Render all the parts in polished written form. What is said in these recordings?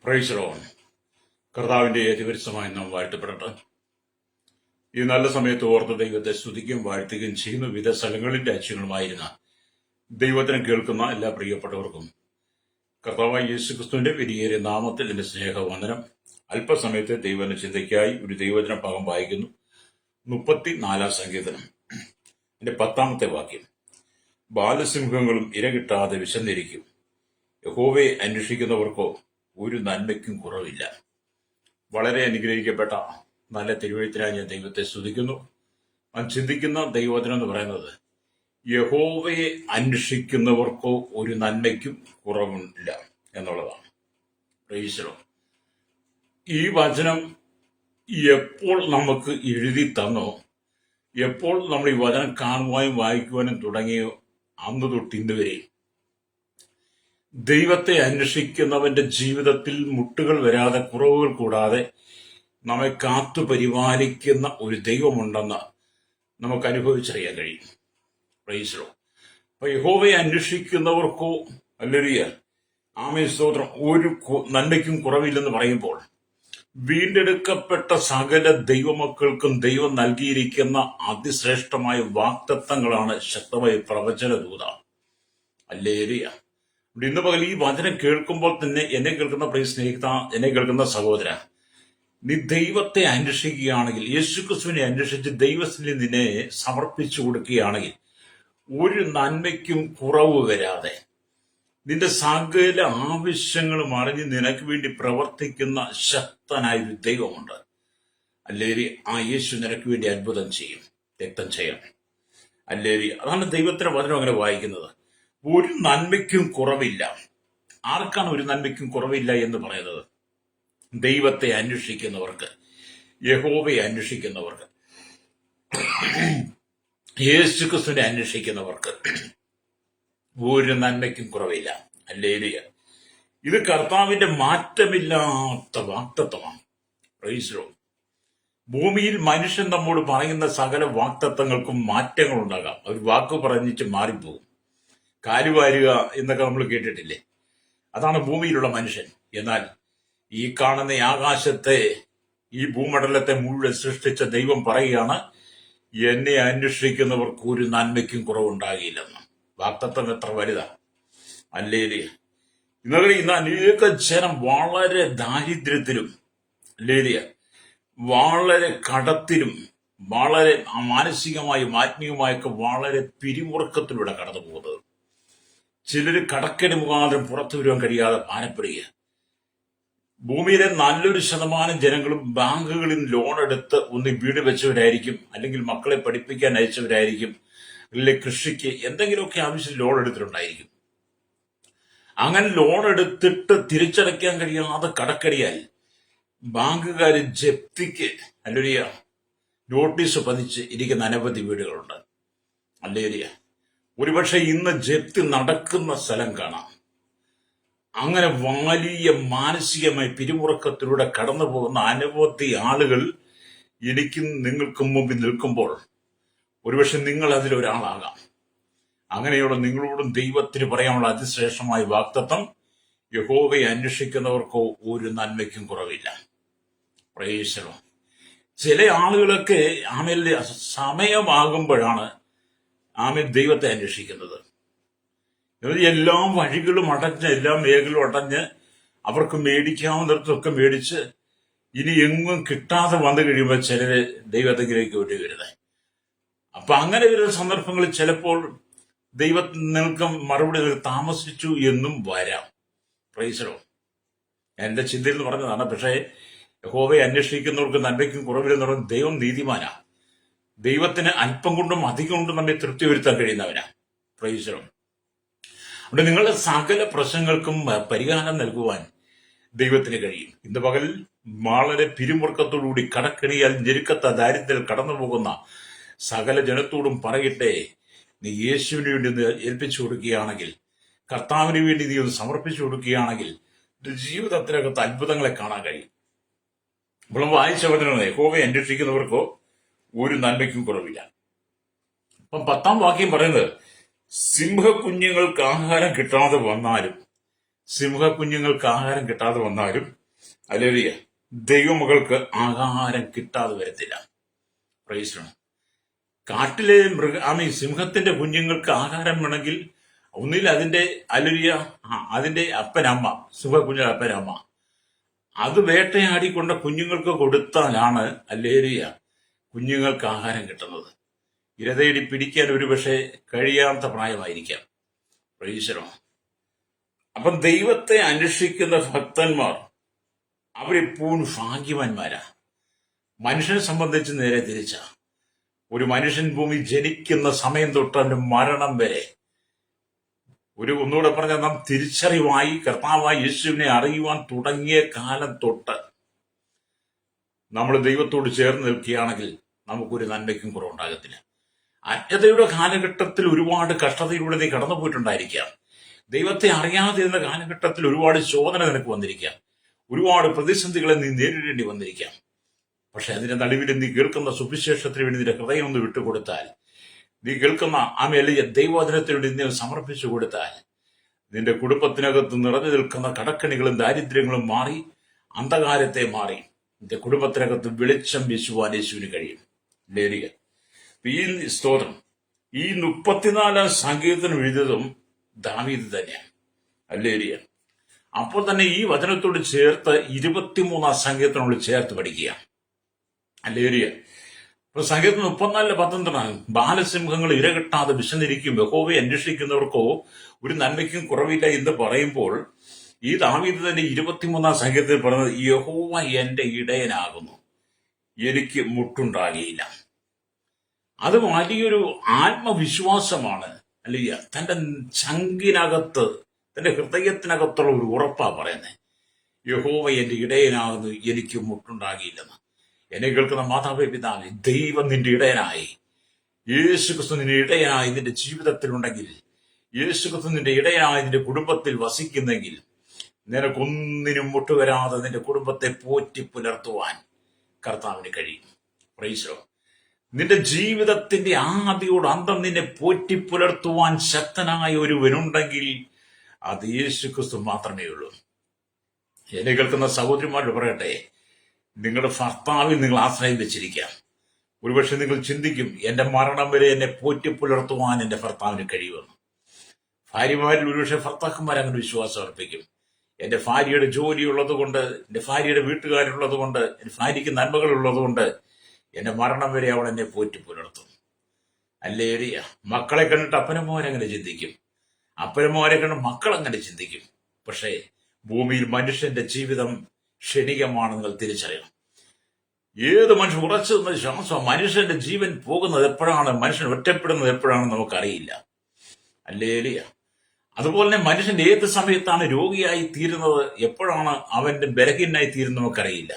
Price the Lord. കർത്താവിന്റെ അതിപരിശുദ്ധമായ നാം വാഴ്ത്തപ്പെടട്ടെ. ഈ നല്ല സമയത്ത് ഓർത്ത് ദൈവത്തെ സ്തുതിക്കുകയും വാഴ്ത്തുകയും ചെയ്യുന്ന വിവിധ സ്ഥലങ്ങളിലെ രാജ്യങ്ങളുമായിരുന്ന ദൈവത്തിനെ കേൾക്കുന്ന എല്ലാ പ്രിയപ്പെട്ടവർക്കും കർത്താവായ യേശുക്രിസ്തുവിന്റെ വിലയേറിയ നാമത്തിൽ എന്റെ സ്നേഹവന്ദനം. അല്പസമയത്തെ ദൈവത്തിന്റെ ചിന്തയ്ക്കായി ഒരു ദൈവവചന ഭാഗം വായിക്കുന്നു. 34 സങ്കീർത്തനം, എന്റെ 10-ാമത്തെ വാക്യം. ബാലസിംഹങ്ങളും ഇരകിട്ടാതെ വിശന്നിരിക്കും, യഹോവയെ അന്വേഷിക്കുന്നവർക്കോ ഒരു നന്മയ്ക്കും കുറവില്ല. വളരെ അനുഗ്രഹിക്കപ്പെട്ട നല്ല തിരുവഴുത്തിനായി ഞാൻ ദൈവത്തെ സ്തുതിക്കുന്നു. ഞാൻ ചിന്തിക്കുന്ന ദൈവവചനം എന്ന് പറയുന്നത്, യഹോവയെ അന്വേഷിക്കുന്നവർക്കോ ഒരു നന്മയ്ക്കും കുറവില്ല എന്നുള്ളതാണ്. Price the Lord. ഈ വചനം എപ്പോൾ നമുക്ക് എഴുതി തന്നോ, എപ്പോൾ നമ്മൾ ഈ വചനം കാണുവാനും വായിക്കുവാനും തുടങ്ങിയോ, അന്ന് തൊട്ട് ഇന്ന് വരെ ദൈവത്തെ അന്വേഷിക്കുന്നവന്റെ ജീവിതത്തിൽ മുട്ടുകൾ വരാതെ, കുറവുകൾ കൂടാതെ നമ്മെ കാത്തു പരിപാലിക്കുന്ന ഒരു ദൈവമുണ്ടെന്ന് നമുക്ക് അനുഭവിച്ചറിയാൻ കഴിയും. Price the Lord. അപ്പൊ യഹോവയെ അന്വേഷിക്കുന്നവർക്കോ ഹല്ലേലൂയ ആമേൻ സ്തോത്രം ഒരു നന്മയ്ക്കും കുറവില്ലെന്ന് പറയുമ്പോൾ, വീണ്ടെടുക്കപ്പെട്ട സകല ദൈവമക്കൾക്കും ദൈവം നൽകിയിരിക്കുന്ന അതിശ്രേഷ്ഠമായ വാഗ്ദത്തങ്ങളാണ് ശക്തമായ പ്രവചന ദൂത. ഹല്ലേലൂയ. ഇന്ന് പകൽ ഈ വചനം കേൾക്കുമ്പോൾ തന്നെ എന്നെ കേൾക്കുന്ന പ്രിയ സ്നേഹിത, എന്നെ കേൾക്കുന്ന സഹോദര, നീ ദൈവത്തെ അന്വേഷിക്കുകയാണെങ്കിൽ, യേശുക്രിസ്തുവിനെ അന്വേഷിച്ച് ദൈവത്തിന് നിന്നെ സമർപ്പിച്ചു കൊടുക്കുകയാണെങ്കിൽ, ഒരു നന്മയ്ക്കും കുറവ് വരാതെ നിന്റെ സകല ആവശ്യങ്ങളും അറിഞ്ഞ് നിനക്ക് വേണ്ടി പ്രവർത്തിക്കുന്ന ശക്തനായ ഒരു ദൈവമുണ്ട്. അല്ലേരി ആ യേശു നിനക്ക് വേണ്ടി അത്ഭുതം ചെയ്യും, രക്തം ചെയ്യണം. അല്ലേരി അതാണ് ദൈവത്തിന്റെ വചനം അങ്ങനെ വായിക്കുന്നത്. ഒരു നന്മയ്ക്കും കുറവില്ല. ആർക്കാണ് ഒരു നന്മയ്ക്കും കുറവില്ല എന്ന് പറയുന്നത്? ദൈവത്തെ അന്വേഷിക്കുന്നവർക്ക്, യഹോവയെ അന്വേഷിക്കുന്നവർക്ക്, യേശുക്രിസ്തുവിനെ അന്വേഷിക്കുന്നവർക്ക് ഒരു നന്മയ്ക്കും കുറവില്ല. ഹല്ലേലൂയ. ഇത് കർത്താവിന്റെ മാറ്റമില്ലാത്ത വാഗ്ദത്തമാണ്. Price the Lord. ഭൂമിയിൽ മനുഷ്യൻ നമ്മോട് പറയുന്ന സകല വാഗ്ദത്തങ്ങൾക്കും മാറ്റങ്ങൾ ഉണ്ടാകാം. ഒരു വാക്ക് പറഞ്ഞിട്ട് മാറിപ്പോകും. കാലുവാരുക എന്നൊക്കെ നമ്മൾ കേട്ടിട്ടില്ലേ? അതാണ് ഭൂമിയിലുള്ള മനുഷ്യൻ. എന്നാൽ ഈ കാണുന്ന ആകാശത്തെ, ഈ ഭൂമണ്ഡലത്തെ മുഴുവൻ സൃഷ്ടിച്ച ദൈവം പറയുകയാണ്, എന്നെ അന്വേഷിക്കുന്നവർക്ക് ഒരു നന്മയ്ക്കും കുറവുണ്ടാകില്ലെന്ന്. വാഗ്ദത്തം എത്ര വലുതാ! ഹല്ലേലൂയ. ഇന്ന് അനേക ജനം വളരെ ദാരിദ്ര്യത്തിലും, ഹല്ലേലൂയ, വളരെ കടത്തിലും, വളരെ മാനസികമായും ആത്മീയമായൊക്കെ വളരെ പിരിമുറുക്കത്തിലൂടെ കടന്നു പോകുന്നത്. ചിലര് കടക്കെടി മുഖാന്തരം പുറത്തു വരുവാൻ കഴിയാതെ ഭാരപ്പെടുക. ഭൂമിയിലെ നല്ലൊരു ശതമാനം ജനങ്ങളും ബാങ്കുകളിൽ ലോൺ എടുത്ത് ഒന്ന് വീട് വെച്ചവരായിരിക്കും, അല്ലെങ്കിൽ മക്കളെ പഠിപ്പിക്കാൻ അയച്ചവരായിരിക്കും, അല്ലെങ്കിൽ കൃഷിക്ക് എന്തെങ്കിലുമൊക്കെ ആവശ്യം ലോൺ എടുത്തിട്ടുണ്ടായിരിക്കും. അങ്ങനെ ലോൺ എടുത്തിട്ട് തിരിച്ചടയ്ക്കാൻ കഴിയാതെ കടക്കടിയാൽ ബാങ്കുകാർ ജപ്തിക്ക് അല്ലെങ്കിൽ നോട്ടീസ് പതിച്ച് ഇരിക്കുന്ന അനവധി വീടുകളുണ്ട്. അല്ലെങ്കിൽ ഒരുപക്ഷെ ഇന്ന് ജപ്തി നടക്കുന്ന സ്ഥലം കാണാം. അങ്ങനെ വലിയ മാനസികമായ പിരിമുറുക്കത്തിലൂടെ കടന്നു പോകുന്ന അനവധി ആളുകൾ എനിക്കും നിങ്ങൾക്കും മുമ്പിൽ നിൽക്കുമ്പോൾ ഒരുപക്ഷെ നിങ്ങൾ അതിലൊരാളാകാം. അങ്ങനെയുള്ള നിങ്ങളോടും ദൈവത്തിന് പറയാനുള്ള അതിശ്രേഷ്ഠമായ വാഗ്ദത്തം, യഹോവയെ അന്വേഷിക്കുന്നവർക്കോ ഒരു നന്മയ്ക്കും കുറവില്ല. Price the Lord. ചില ആളുകളൊക്കെ ആമേലിന്റെ സമയമാകുമ്പോഴാണ് ആമേൽ ദൈവത്തെ അന്വേഷിക്കുന്നത്. എല്ലാ വഴികളും അടഞ്ഞ്, എല്ലാ മേഖലകളും അടഞ്ഞ്, അവർക്ക് മേടിക്കാവുന്നിടത്തൊക്കെ മേടിച്ച് ഇനി എങ്ങും കിട്ടാതെ വന്നു കഴിയുമ്പോൾ ചിലര് ദൈവത്തിലേക്ക് വേണ്ടി വരുന്നത്. അപ്പൊ അങ്ങനെ വരുന്ന സന്ദർഭങ്ങളിൽ ചിലപ്പോൾ ദൈവത്തിൽ നിങ്ങൾക്ക് മറുപടി താമസിച്ചു എന്നും വരാം. Price the Lord. എന്റെ ചിന്തയിൽ നിന്ന് പറഞ്ഞതാണ്. പക്ഷേ യഹോവയെ അന്വേഷിക്കുന്നവർക്ക് നന്മയ്ക്കും കുറവില്ലെന്ന് പറയുന്നത് ദൈവം നീതിമാനാ. ദൈവത്തിന് അല്പം കൊണ്ടും അധികം കൊണ്ടും നമ്മെ തൃപ്തി വരുത്താൻ കഴിയുന്നവനാ. Price the Lord. അവിടെ നിങ്ങളുടെ സകല പ്രശ്നങ്ങൾക്കും പരിഹാരം നൽകുവാൻ ദൈവത്തിന് കഴിയും. ഇന്ന് പകൽ വളരെ പിരിമുറുക്കത്തോടുകൂടി കടക്കെണിയാൽ ഞെരുക്കത്ത ദാരിദ്ര്യത്തിൽ കടന്നു പോകുന്ന സകല ജനത്തോടും പറയട്ടെ, നീ യേശുവിന് വേണ്ടി ഒന്ന് ഏൽപ്പിച്ചു കൊടുക്കുകയാണെങ്കിൽ, കർത്താവിന് വേണ്ടി നീ ഒന്ന് സമർപ്പിച്ചു കൊടുക്കുകയാണെങ്കിൽ ജീവിതത്തിനകത്ത് അത്ഭുതങ്ങളെ കാണാൻ കഴിയും. ഇപ്പോൾ വായിച്ച വചനമാണ്, യഹോവയെ അന്വേഷിക്കുന്നവർക്കോ ഒരു നന്മയ്ക്കും കുറവില്ല. അപ്പം 10-ാം വാക്യം പറയുന്നത്, സിംഹകുഞ്ഞുങ്ങൾക്ക് ആഹാരം കിട്ടാതെ വന്നാലും സിംഹക്കുഞ്ഞുങ്ങൾക്ക് ആഹാരം കിട്ടാതെ വന്നാലും ഹല്ലേലൂയ ദൈവമകൾക്ക് ആഹാരം കിട്ടാതെ വരത്തില്ല. Price the Lord. കാട്ടിലെ സിംഹത്തിന്റെ കുഞ്ഞുങ്ങൾക്ക് ആഹാരം വേണമെങ്കിൽ ഒന്നിൽ അതിന്റെ ഹല്ലേലൂയ അതിന്റെ അപ്പനമ്മ, സിംഹക്കുഞ്ഞിന്റെ അപ്പനമ്മ അത് വേട്ടയാടിക്കൊണ്ട് കുഞ്ഞുങ്ങൾക്ക് കൊടുത്താലാണ് ഹല്ലേലൂയ കുഞ്ഞുങ്ങൾക്ക് ആഹാരം കിട്ടുന്നത്. ഇരതേടി പിടിക്കാൻ ഒരുപക്ഷെ കഴിയാത്ത പ്രായമായിരിക്കാം. Price the Lord. അപ്പം ദൈവത്തെ അന്വേഷിക്കുന്ന ഭക്തന്മാർ അവരെപ്പോഴും ഭാഗ്യവാന്മാരാ. മനുഷ്യനെ സംബന്ധിച്ച് നേരെ തിരിച്ച ഒരു മനുഷ്യൻ ഭൂമി ജനിക്കുന്ന സമയം തൊട്ട് അവന്റെ മരണം വരെ ഒന്നുകൂടെ പറഞ്ഞാൽ നാം തിരിച്ചറിവായി കർത്താവായി യേശുവിനെ അറിയുവാൻ തുടങ്ങിയ കാലം തൊട്ട് നമ്മൾ ദൈവത്തോട് ചേർന്ന് നിൽക്കുകയാണെങ്കിൽ നമുക്കൊരു നന്മയ്ക്കും കുറവുണ്ടാകത്തില്ല. അജ്ഞതയുടെ കാലഘട്ടത്തിൽ ഒരുപാട് കഷ്ടതയിലൂടെ നീ കടന്നു പോയിട്ടുണ്ടായിരിക്കാം. ദൈവത്തെ അറിയാതിരുന്ന കാലഘട്ടത്തിൽ ഒരുപാട് ശോധന നിനക്ക് വന്നിരിക്കാം. ഒരുപാട് പ്രതിസന്ധികളെ നീ നേരിടേണ്ടി വന്നിരിക്കാം. പക്ഷെ അതിന്റെ നടുവിൽ നീ കേൾക്കുന്ന സുവിശേഷത്തിന് വേണ്ടി നിന്റെ ഹൃദയം ഒന്ന് വിട്ടുകൊടുത്താൽ, നീ കേൾക്കുന്ന ആ വലിയ ദൈവവചനത്തിന് വേണ്ടി നീ സമർപ്പിച്ചു കൊടുത്താൽ, നിന്റെ കുടുംബത്തിനകത്ത് നിറഞ്ഞു നിൽക്കുന്ന കടക്കണികളും ദാരിദ്ര്യങ്ങളും മാറി, അന്ധകാരത്തെ മാറി നിന്റെ കുടുംബത്തിനകത്ത് വെളിച്ചം വീശുവാൻ യേശുവിന് കഴിയും. ലേരിക ഈ സ്തോത്രം ഈ 34 സങ്കീർത്തനം എഴുതിയതും ദാവീദ് തന്നെയാണ്. ഹല്ലേലൂയ. അപ്പോൾ തന്നെ ഈ വചനത്തോട് ചേർത്ത് 23 സങ്കീർത്തനോട് ചേർത്ത് പഠിക്കുക. ഹല്ലേലൂയ. അപ്പൊ സങ്കീർത്തനം 34:12 ബാലസിംഹങ്ങൾ ഇരകിട്ടാതെ വിശന്നിരിക്കും, യഹോവയെ അന്വേഷിക്കുന്നവർക്കോ ഒരു നന്മയ്ക്കും കുറവില്ല എന്ന് പറയുമ്പോൾ ഈ ദാവീദ് തന്നെ 23 സങ്കീർത്തനത്തിൽ പറഞ്ഞത് യഹോവ എന്റെ ഇടയനാകുന്നു, എനിക്ക് മുട്ടുണ്ടാകിയില്ല. അത് വലിയൊരു ആത്മവിശ്വാസമാണ്. അല്ലയ്യ, തന്റെ ചങ്കിനകത്ത് തന്റെ ഹൃദയത്തിനകത്തുള്ള ഒരു ഉറപ്പാ പറയുന്നത്. യഹോവ എന്റെ ഇടയനാകുന്നു, എനിക്ക് മുട്ടുണ്ടാകിയില്ലെന്ന്. എന്നെ കേൾക്കുന്ന മാതാവേ പിതാവേ, ദൈവം നിന്റെ ഇടയനായി, യേശുക്രിസ്തു നിന്റെ ഇടയനായി നിന്റെ ജീവിതത്തിലുണ്ടെങ്കിൽ, യേശുക്രിസ്തു നിന്റെ ഇടയനായി നിന്റെ കുടുംബത്തിൽ വസിക്കുന്നെങ്കിൽ, നിനക്കൊന്നിനും മുട്ടുവരാതെ നിന്റെ കുടുംബത്തെ പോറ്റി പുലർത്തുവാൻ കർത്താവിന് കഴിയും. Price the Lord. നിന്റെ ജീവിതത്തിന്റെ ആദിയോട് അന്തം നിന്നെ പോറ്റി പുലർത്തുവാൻ ശക്തനായ ഒരുവനുണ്ടെങ്കിൽ അത് യേശുക്രിസ്തു മാത്രമേ ഉള്ളൂ. എന്നെ കേൾക്കുന്ന സഹോദരിമാരോട് പറയട്ടെ, നിങ്ങളുടെ ഭർത്താവിൽ നിങ്ങൾ ആശ്രയം വെച്ചിരിക്കാം. ഒരുപക്ഷെ നിങ്ങൾ ചിന്തിക്കും, എന്റെ മരണം വരെ എന്നെ പോറ്റി പുലർത്തുവാൻ എന്റെ ഭർത്താവിന് കഴിയുമെന്ന്. ഭാര്യമാരിൽ ഒരുപക്ഷെ ഭർത്താക്കന്മാർ അങ്ങനെ വിശ്വാസം അർപ്പിക്കും. എന്റെ ഭാര്യയുടെ ജോലി ഉള്ളത് കൊണ്ട്, എന്റെ ഭാര്യയുടെ വീട്ടുകാരുള്ളത് കൊണ്ട്, എന്റെ ഭാര്യയ്ക്ക് നന്മകൾ ഉള്ളത് കൊണ്ട് എന്റെ മരണം വരെ അവൾ എന്നെ പോറ്റി പുലർത്തും. ഹല്ലേലൂയ. മക്കളെ കണ്ടിട്ട് അപ്പനമ്മമാരങ്ങനെ ചിന്തിക്കും, അപ്പനമ്മമാരെ കണ്ട് മക്കൾ അങ്ങനെ ചിന്തിക്കും. പക്ഷേ ഭൂമിയിൽ മനുഷ്യന്റെ ജീവിതം ക്ഷണികമാണ്. നിങ്ങൾ തിരിച്ചറിയണം. ഏത് മനുഷ്യൻ ഉറച്ചു നിന്ന ശ്വാസം, മനുഷ്യന്റെ ജീവൻ പോകുന്നത് എപ്പോഴാണ്, മനുഷ്യൻ ഒറ്റപ്പെടുന്നത് എപ്പോഴാണെന്ന് നമുക്കറിയില്ല. ഹല്ലേലൂയ. അതുപോലെ തന്നെ മനുഷ്യൻ ഏത് സമയത്താണ് രോഗിയായി തീരുന്നത്, എപ്പോഴാണ് അവന്റെ ബലഹീനായി തീരുന്നത് നമുക്കറിയില്ല.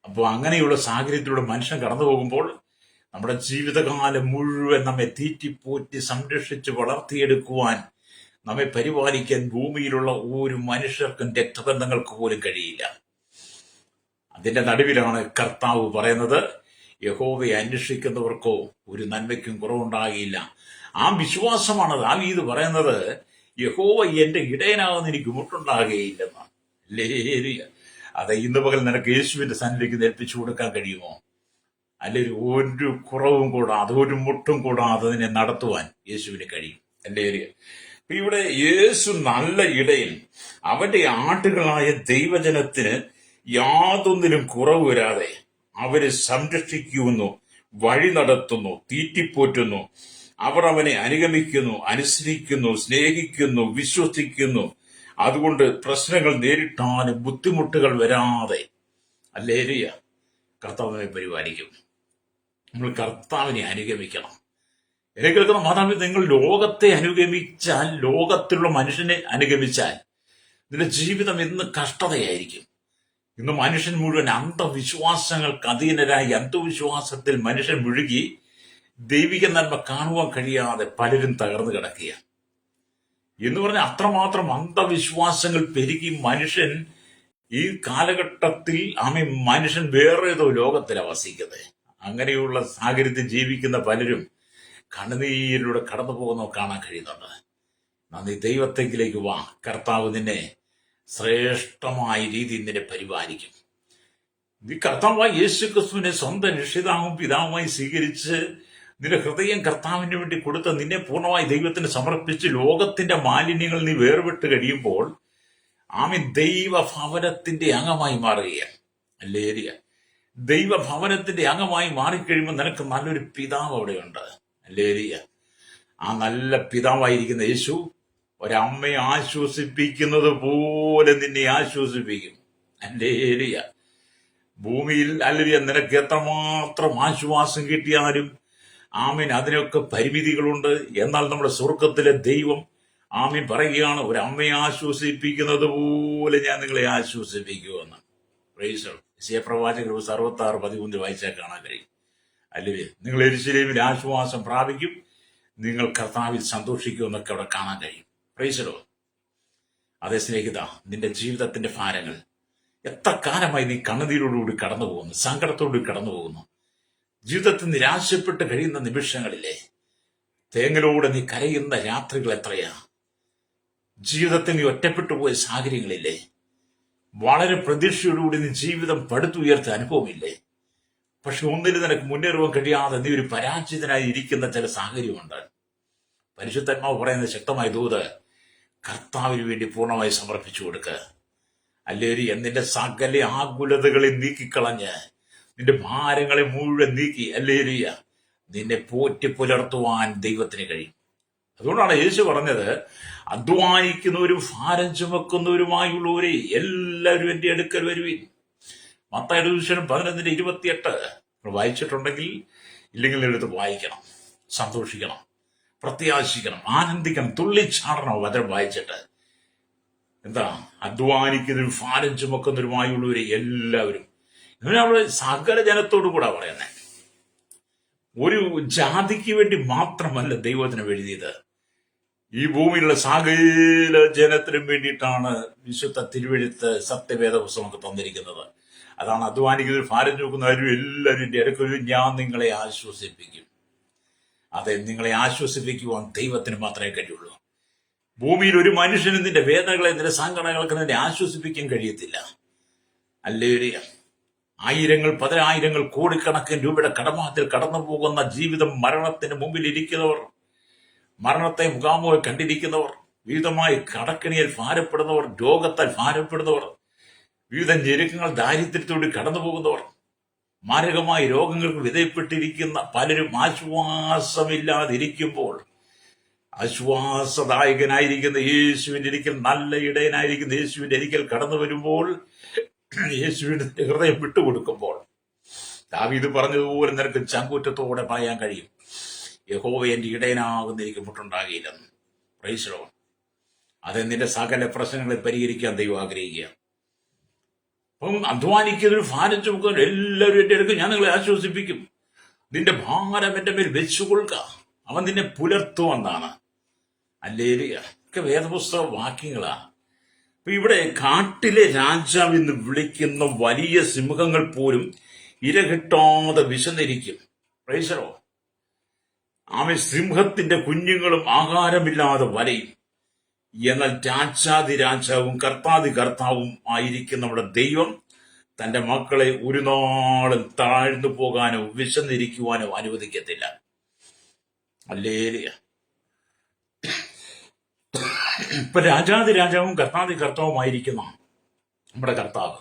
അപ്പോൾ അങ്ങനെയുള്ള സാഹചര്യത്തിലൂടെ മനുഷ്യൻ കടന്നു പോകുമ്പോൾ നമ്മുടെ ജീവിതകാലം മുഴുവൻ നമ്മെ തീറ്റിപ്പോറ്റി സംരക്ഷിച്ച് വളർത്തിയെടുക്കുവാൻ, നമ്മെ പരിപാലിക്കാൻ ഭൂമിയിലുള്ള ഒരു മനുഷ്യർക്കും രക്തബന്ധങ്ങൾക്ക് പോലും കഴിയില്ല. അതിന്റെ നടുവിലാണ് കർത്താവ് പറയുന്നത്, യഹോവയെ അന്വേഷിക്കുന്നവർക്കോ ഒരു നന്മയ്ക്കും കുറവുണ്ടാകില്ല. ആ വിശ്വാസമാണ് ദാവീദ് പറയുന്നത്, യഹോവ എന്റെ ഇടയനാകുന്ന എനിക്ക് മുട്ടുണ്ടാകുകയില്ലെന്നാണ്. ഹല്ലേലൂയ. അത് ഇന്ന് പകൽ നിനക്ക് യേശുവിന്റെ സന്നിധിക്ക് ഏൽപ്പിച്ചു കൊടുക്കാൻ കഴിയുമോ? അല്ലെങ്കിൽ ഒരു കുറവും കൂടാതെ, ഒരു മുട്ടും കൂടാതെ അതിനെ നടത്തുവാൻ യേശുവിന് കഴിയും. ഹല്ലേലൂയ. ഇവിടെ യേശു നല്ല ഇടയൻ, അവന്റെ ആടുകളായ ദൈവജനത്തിന് യാതൊന്നിനും കുറവ് വരാതെ അവരെ സംരക്ഷിക്കുന്നു, വഴി നടത്തുന്നു, തീറ്റിപ്പോറ്റുന്നു. അവർ അവനെ അനുഗമിക്കുന്നു, അനുസരിക്കുന്നു, സ്നേഹിക്കുന്നു, വിശ്വസിക്കുന്നു. അതുകൊണ്ട് പ്രശ്നങ്ങൾ നേരിട്ടാലും ബുദ്ധിമുട്ടുകൾ വരാതെ ഹല്ലേലൂയ കർത്താവിനെ പരിപാലിക്കും. നമ്മൾ കർത്താവിനെ അനുഗമിക്കണം. എന്നെ കേൾക്കുന്ന മാതാവേ, നിങ്ങൾ ലോകത്തെ അനുഗമിച്ചാൽ, ലോകത്തിലുള്ള മനുഷ്യനെ അനുഗമിച്ചാൽ നിന്റെ ജീവിതം ഇന്ന് കഷ്ടതയായിരിക്കും. ഇന്ന് മനുഷ്യൻ മുഴുവൻ അന്ധവിശ്വാസങ്ങൾക്ക് അധീനരായി, അന്ധവിശ്വാസത്തിൽ മനുഷ്യൻ മുഴുകി ദൈവിക നന്മ കാണുവാൻ കഴിയാതെ പലരും തകർന്നു കിടക്കുക എന്ന് പറഞ്ഞാൽ അത്രമാത്രം അന്ധവിശ്വാസങ്ങൾ പെരുകി മനുഷ്യൻ ഈ കാലഘട്ടത്തിൽ മനുഷ്യൻ വേറെ ഏതോ ലോകത്തിലാണ് വസിക്കുന്നത്. അങ്ങനെയുള്ള സാഹചര്യത്തിൽ ജീവിക്കുന്ന പലരും കണ്ണുനീരിലൂടെ കടന്നു പോകുന്നത് കാണാൻ കഴിയുന്നുണ്ട്. നന്ദി. ദൈവത്തെങ്കിലേക്ക് വാ. കർത്താവ് നിന്നെ ശ്രേഷ്ഠമായ രീതിയിൽ നിന്നെ പരിപാലിക്കും. നീ കർത്താവായ യേശു ക്രിസ്തുവിനെ സ്വന്തം രക്ഷിതാവും പിതാവുമായി സ്വീകരിച്ച് നിന്റെ ഹൃദയം കർത്താവിന് വേണ്ടി കൊടുത്ത് നിന്നെ പൂർണ്ണമായി ദൈവത്തിന് സമർപ്പിച്ച് ലോകത്തിന്റെ മാലിന്യങ്ങൾ നീ വേർപെട്ട് കഴിയുമ്പോൾ ആമീൻ ദൈവഭവനത്തിന്റെ അംഗമായി മാറുകയാണ്. ഹല്ലേലൂയ. ദൈവഭവനത്തിന്റെ അംഗമായി മാറിക്കഴിയുമ്പോൾ നിനക്ക് നല്ലൊരു പിതാവ് അവിടെയുണ്ട്. ഹല്ലേലൂയ. ആ നല്ല പിതാവായിരിക്കുന്ന യേശു ഒരമ്മയെ ആശ്വസിപ്പിക്കുന്നത് പോലെ നിന്നെ ആശ്വസിപ്പിക്കും. ഹല്ലേലൂയ. ഭൂമിയിൽ ഹല്ലേലൂയ നിനക്ക് എത്രമാത്രം ആശ്വാസം കിട്ടിയാലും ആമീൻ അതിനൊക്കെ പരിമിതികളുണ്ട്. എന്നാൽ നമ്മുടെ സ്വർഗത്തിലെ ദൈവം ആമീൻ പറയുകയാണ്, ഒരമ്മയെ ആശ്വസിപ്പിക്കുന്നത് പോലെ ഞാൻ നിങ്ങളെ ആശ്വസിപ്പിക്കുമെന്ന്. പ്രവാചകർ 66:13 വായിച്ചാൽ കാണാൻ കഴിയും. അല്ലേ, നിങ്ങൾ യെരൂശലേമിൽ ആശ്വാസം പ്രാപിക്കും, നിങ്ങൾ കർത്താവിൽ സന്തോഷിക്കുമെന്നൊക്കെ അവിടെ കാണാൻ കഴിയും. പ്രൈസലോ. അതേ സ്നേഹിത, നിന്റെ ജീവിതത്തിന്റെ ഭാരങ്ങൾ എത്ര കാലമായി നീ കണ്ണുനീരോടുകൂടി കടന്നു പോകുന്നു, സങ്കടത്തോടുകൂടി കടന്നു പോകുന്നു. ജീവിതത്തിൽ നിരാശപ്പെട്ട് കഴിയുന്ന നിമിഷങ്ങളിലെ തേങ്ങലോടെ നീ കരയുന്ന രാത്രികൾ എത്രയാ. ജീവിതത്തിൽ നീ ഒറ്റപ്പെട്ടു പോയ സാഹചര്യങ്ങളില്ലേ. വളരെ പ്രതീക്ഷയോടുകൂടി നീ ജീവിതം പടുത്തുയർത്ത അനുഭവമില്ലേ. പക്ഷെ ഒന്നിന് നിനക്ക് മുന്നേറുവാൻ കഴിയാതെ നീ ഒരു പരാജിതനായി ഇരിക്കുന്ന ചില സാഹചര്യമുണ്ട്. പരിശുദ്ധാത്മാവ് പറയുന്ന ശക്തമായ ദൂത് കർത്താവിന് വേണ്ടി പൂർണ്ണമായി സമർപ്പിച്ചു കൊടുക്കുക. അല്ലേരി എന്നിന്റെ സകല ആകുലതകളെ നീക്കിക്കളഞ്ഞ് നിന്റെ ഭാരങ്ങളെ മുഴുവൻ നീക്കി ഹല്ലേലൂയ നിന്നെ പോറ്റി പുലർത്തുവാൻ ദൈവത്തിന് കഴിയും. അതുകൊണ്ടാണ് യേശു പറഞ്ഞത്, അധ്വാനിക്കുന്നവരും ഭാരം ചുമക്കുന്നവരുമായുള്ളവരെ എല്ലാവരും എന്റെ അടുക്കൽ വരുവിൻ. മത്തായിയുടെ സുവിശേഷം 11:28 വായിച്ചിട്ടുണ്ടെങ്കിൽ ഇല്ലെങ്കിൽ എടുത്ത് വായിക്കണം. സന്തോഷിക്കണം, പ്രത്യാശിക്കണം, ആനന്ദിക്കണം, തുള്ളിച്ചാടണം. വചനം വായിച്ചിട്ട് എന്താ, അധ്വാനിക്കുന്നവരും ഭാരം ചുമക്കുന്നവരുമായുള്ളവരെ എല്ലാവരും. അവിടെ സകല ജനത്തോടു കൂടാ പറയുന്നത്. ഒരു ജാതിക്ക് വേണ്ടി മാത്രമല്ല ദൈവത്തിന് എഴുതിയത്, ഈ ഭൂമിയിലുള്ള സകല ജനത്തിനും വേണ്ടിയിട്ടാണ് വിശുദ്ധ തിരുവെഴുത്ത് സത്യവേദ പുസ്തകമൊക്കെ തന്നിരിക്കുന്നത്. അതാണ് അധ്വാനിക്കുന്നവർ ഭാരം ചുമക്കുന്നവരും എല്ലാവരും എന്റെ അടുക്കൽ ഞാൻ നിങ്ങളെ ആശ്വസിപ്പിക്കും. അതെ, നിങ്ങളെ ആശ്വസിപ്പിക്കുവാൻ ദൈവത്തിന് മാത്രമേ കഴിയുള്ളൂ. ഭൂമിയിൽ ഒരു മനുഷ്യനും നിന്റെ വേദനകളെ നിന്റെ സങ്കടങ്ങൾക്ക് നിന്നെ ആശ്വസിപ്പിക്കാൻ കഴിയത്തില്ല. ഹല്ലേലൂയ. ആയിരങ്ങൾ, പതിനായിരങ്ങൾ, കോടിക്കണക്കിന് രൂപയുടെ കടമാത്തിൽ കടന്നു പോകുന്ന ജീവിതം, മരണത്തിന് മുമ്പിൽ ഇരിക്കുന്നവർ, മരണത്തെ മുഖാമുഖം കണ്ടിരിക്കുന്നവർ, വിവിധമായി കടക്കിണിയിൽ ഭാരപ്പെടുന്നവർ, രോഗത്താൽ ഭാരപ്പെടുന്നവർ, വിവിധ ഞെരുക്കങ്ങൾ, ദാരിദ്ര്യത്തോടെ കടന്നു പോകുന്നവർ, മാരകമായ രോഗങ്ങൾക്ക് വിധേയപ്പെട്ടിരിക്കുന്ന പലരും ആശ്വാസമില്ലാതിരിക്കുമ്പോൾ ആശ്വാസദായകനായിരിക്കുന്ന യേശുവിന്റെ ഒരിക്കൽ, നല്ല ഇടയനായിരിക്കുന്ന യേശുവിന്റെ ഒരിക്കൽ കടന്നു വരുമ്പോൾ, യേശുവിന്റെ ഹൃദയം വിട്ടുകൊടുക്കുമ്പോൾ, ദാവീദ് പറഞ്ഞതുപോലെ നിനക്ക് ചങ്കൂറ്റത്തോടെ പറയാൻ കഴിയും, യഹോവ എന്റെ ഇടയനാകുന്ന എനിക്ക് മുട്ടുണ്ടാകില്ലെന്ന്. Price the Lord. അത് നിന്റെ സകല പ്രശ്നങ്ങളെ പരിഹരിക്കാൻ ദൈവം ആഗ്രഹിക്കുക. അപ്പം അധ്വാനിക്കുന്നവരും ഭാരം ചുമക്കുന്നവരും എല്ലാവരും എന്റെ അടുക്കൽ ഞാൻ നിങ്ങളെ ആശ്വസിപ്പിക്കും. നിന്റെ ഭാരം എന്റെ മേൽ വെച്ചുകൊള്ളുക, അവൻ നിന്നെ പുലർത്തുമെന്നാണ്. ഹല്ലേലൂയ. ഒക്കെ വേദപുസ്തക വാക്യങ്ങളാണ്. അപ്പൊ ഇവിടെ കാട്ടിലെ രാജാവ് എന്ന് വിളിക്കുന്ന വലിയ സിംഹങ്ങൾ പോലും ഇരകിട്ടാതെ വിശന്നിരിക്കും. Praise the lord. ആമേ. സിംഹത്തിന്റെ കുഞ്ഞുങ്ങളും ആഹാരമില്ലാതെ വലയും. എന്നാൽ രാജാതി രാജാവും കർത്താതി കർത്താവും ആയിരിക്കുന്ന നമ്മുടെ ദൈവം തന്റെ മക്കളെ ഒരു നാളും താഴ്ന്നു പോകാനോ വിശന്നിരിക്കുവാനോ അനുവദിക്കത്തില്ല. ഹല്ലേലൂയ. ഇപ്പൊ രാജാതി രാജാവും കർത്താതി കർത്താവുമായിരിക്കുന്ന നമ്മുടെ കർത്താവ്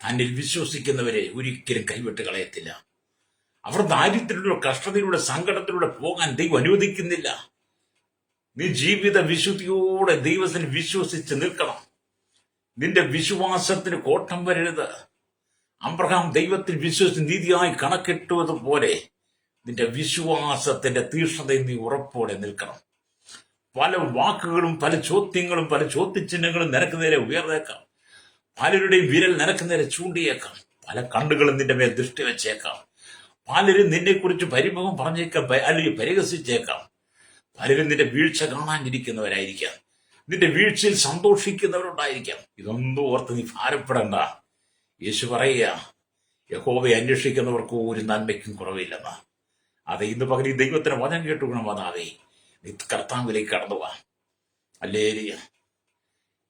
തന്നിൽ വിശ്വസിക്കുന്നവരെ ഒരിക്കലും കൈവിട്ട് കളയത്തില്ല. അവർ ദാരിദ്ര്യത്തിലൂടെ, കഷ്ടതയിലൂടെ, സങ്കടത്തിലൂടെ പോകാൻ ദൈവം അനുവദിക്കുന്നില്ല. നീ ജീവിത വിശുദ്ധിയോടെ ദൈവത്തിന് വിശ്വസിച്ച് നിൽക്കണം. നിന്റെ വിശ്വാസത്തിന് കോട്ടം വരരുത്. അബ്രഹാം ദൈവത്തിൽ വിശ്വസിച്ച് നീതിയായി കണക്കിട്ടതുപോലെ നിന്റെ വിശ്വാസത്തിന്റെ തീക്ഷ്ണതയിൽ നീ ഉറപ്പോടെ നിൽക്കണം. പല വാക്കുകളും പല ചോദ്യങ്ങളും പല ചോദ്യചിഹ്നങ്ങളും നിനക്ക് നേരെ ഉയർന്നേക്കാം. പലരുടെയും വിരൽ നിനക്ക് നേരെ ചൂണ്ടിയേക്കാം. പല കണ്ണുകളും നിന്റെ മേൽ ദൃഷ്ടി വെച്ചേക്കാം. പലരും നിന്നെക്കുറിച്ച് പരിഭവം പറഞ്ഞേക്കാം, അല്ലെങ്കിൽ പരിഹസിച്ചേക്കാം. പലരും നിന്റെ വീഴ്ച കാണാനിരിക്കുന്നവരായിരിക്കാം. നിന്റെ വീഴ്ചയിൽ സന്തോഷിക്കുന്നവരുണ്ടായിരിക്കാം. ഇതൊന്നും ഓർത്ത് നീ ഭാരപ്പെടണ്ട. യേശു പറയുക, യഹോവയെ അന്വേഷിക്കുന്നവർക്ക് ഒരു നന്മയ്ക്കും കുറവില്ലെന്ന്. അതെ, ഇന്ന് പകരം ഈ ദൈവത്തിന് വചനം കേട്ടുകൊള്ളണം. അതാവേ, നീ കർത്താവിലേക്ക് കടന്നു പോവാ. അല്ലേരിയ.